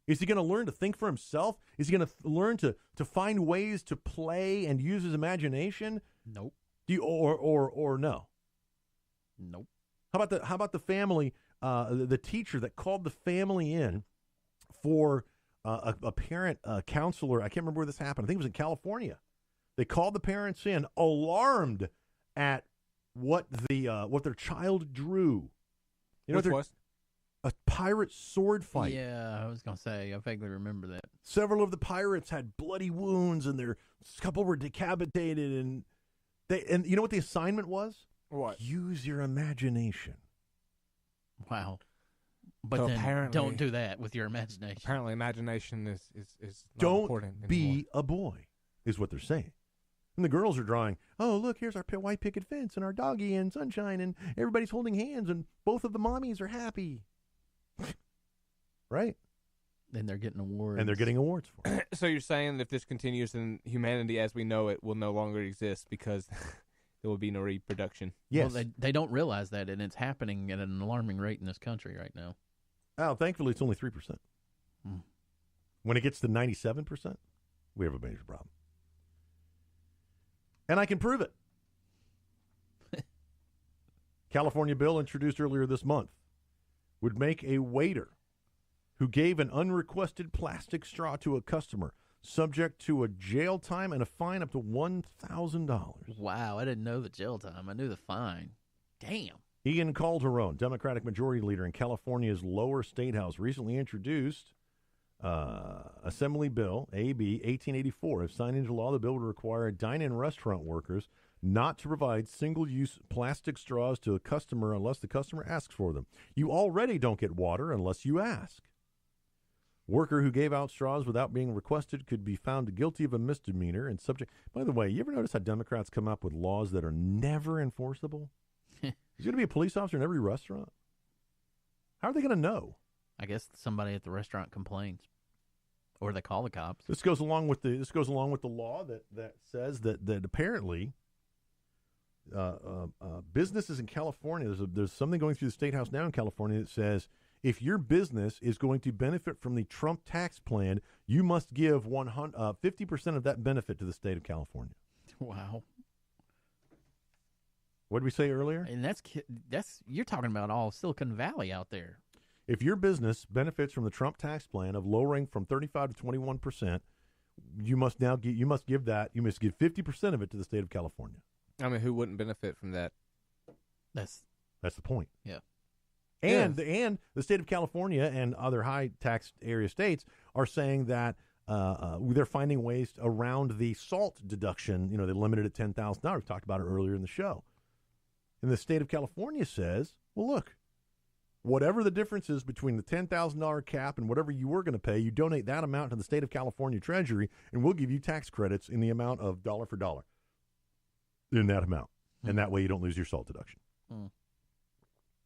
Is he going to learn to think for himself? Is he going to learn to find ways to play and use his imagination? Nope. Do you or no? Nope. How about the family? The teacher that called the family in for a parent counselor. I can't remember where this happened. I think it was in California. They called the parents in, alarmed at what their child drew. You know Which was? A pirate sword fight. Yeah, I was going to say, I vaguely remember that. Several of the pirates had bloody wounds, and a couple were decapitated, and you know what the assignment was? What? Use your imagination. Wow. But So then apparently- don't do that with your imagination. Apparently, imagination is not Don't important be anymore. a boy, is what they're saying. And the girls are drawing, oh, look, here's our white picket fence and our doggy and sunshine, and everybody's holding hands, and both of the mommies are happy. Right? Then they're getting awards. And they're getting awards for it. So you're saying if this continues, then humanity as we know it will no longer exist because there will be no reproduction. Yes. Well, they don't realize that, and it's happening at an alarming rate in this country right now. Oh, thankfully, it's only 3%. Hmm. When it gets to 97%, we have a major problem. And I can prove it. California bill introduced earlier this month would make a waiter who gave an unrequested plastic straw to a customer subject to a jail time and a fine up to $1,000. Wow, I didn't know the jail time. I knew the fine. Damn. Ian Calderon, Democratic Majority Leader in California's lower state house, recently introduced Assembly Bill AB 1884. If signed into law, the bill would require dine-in restaurant workers not to provide single-use plastic straws to a customer unless the customer asks for them. You already don't get water unless you ask. Worker who gave out straws without being requested could be found guilty of a misdemeanor and subject. By the way, you ever notice how Democrats come up with laws that are never enforceable? There's going to be a police officer in every restaurant. How are they going to know? I guess somebody at the restaurant complains, or they call the cops. This goes along with the law that says that apparently businesses in California. There's something going through the State House now in California that says if your business is going to benefit from the Trump tax plan, you must give 50% of that benefit to the state of California. Wow. What did we say earlier? And that's you're talking about all Silicon Valley out there. If your business benefits from the Trump tax plan of lowering from 35 to 21%, you must give 50% of it to the state of California. I mean, who wouldn't benefit from that? That's the point. Yeah. And the state of California and other high tax area states are saying that they're finding ways around the SALT deduction. You know, they limited it at $10,000. We talked about it earlier in the show. And the state of California says, well, look, whatever the difference is between the $10,000 cap and whatever you were going to pay, you donate that amount to the state of California Treasury, and we'll give you tax credits in the amount of dollar for dollar in that amount. And that way you don't lose your SALT deduction.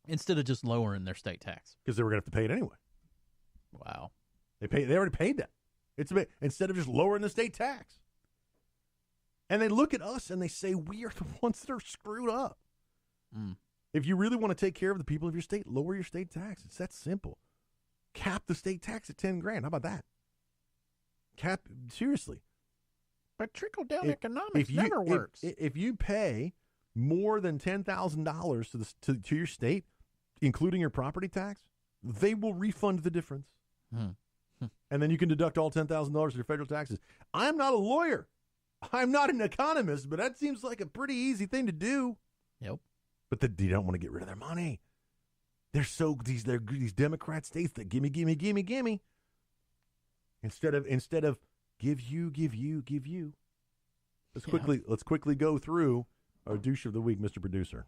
Instead of just lowering their state tax. Because they were going to have to pay it anyway. Wow. They already paid that. Instead of just lowering the state tax. And they look at us and they say, we are the ones that are screwed up. If you really want to take care of the people of your state, lower your state tax. It's that simple. Cap the state tax at $10,000. How about that? Seriously. But trickle-down economics never works. If you pay more than $10,000 to your state, including your property tax, they will refund the difference. And then you can deduct all $10,000 of your federal taxes. I'm not a lawyer. I'm not an economist, but that seems like a pretty easy thing to do. Yep. But they don't want to get rid of their money. They're these Democrat states that gimme. Instead of give you. Let's quickly go through our douche of the week, Mr. Producer.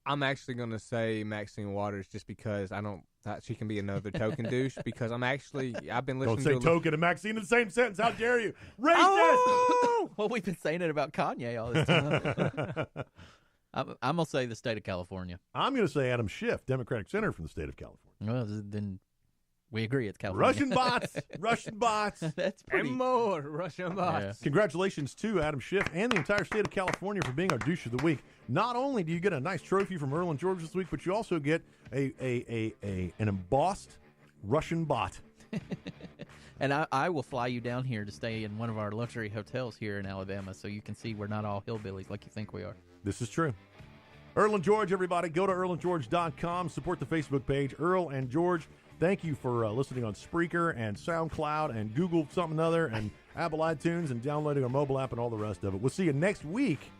I'm actually going to say Maxine Waters just because I don't She can be another token douche because I've been listening Don't say to token and Maxine in the same sentence. How dare you? Racist! Oh! Well, we've been saying it about Kanye all this time. I'm going to say the state of California. I'm going to say Adam Schiff, Democratic Senator from the state of California. Well, then we agree it's California. Russian bots. That's pretty. And more Russian bots. Yeah. Congratulations to Adam Schiff and the entire state of California for being our douche of the week. Not only do you get a nice trophy from Earl and George this week, but you also get an embossed Russian bot. And I will fly you down here to stay in one of our luxury hotels here in Alabama so you can see we're not all hillbillies like you think we are. This is true. Earl and George, everybody, go to earlandgeorge.com. Support the Facebook page, Earl and George. Thank you for listening on Spreaker and SoundCloud and Google something other and Apple iTunes and downloading our mobile app and all the rest of it. We'll see you next week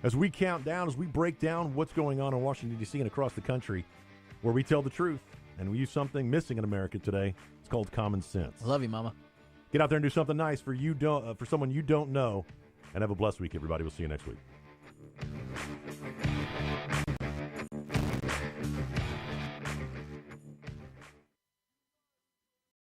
as we count down, as we break down what's going on in Washington, D.C. and across the country, where we tell the truth and we use something missing in America today. It's called common sense. I love you, Mama. Get out there and do something nice for someone you don't know. And have a blessed week, everybody. We'll see you next week.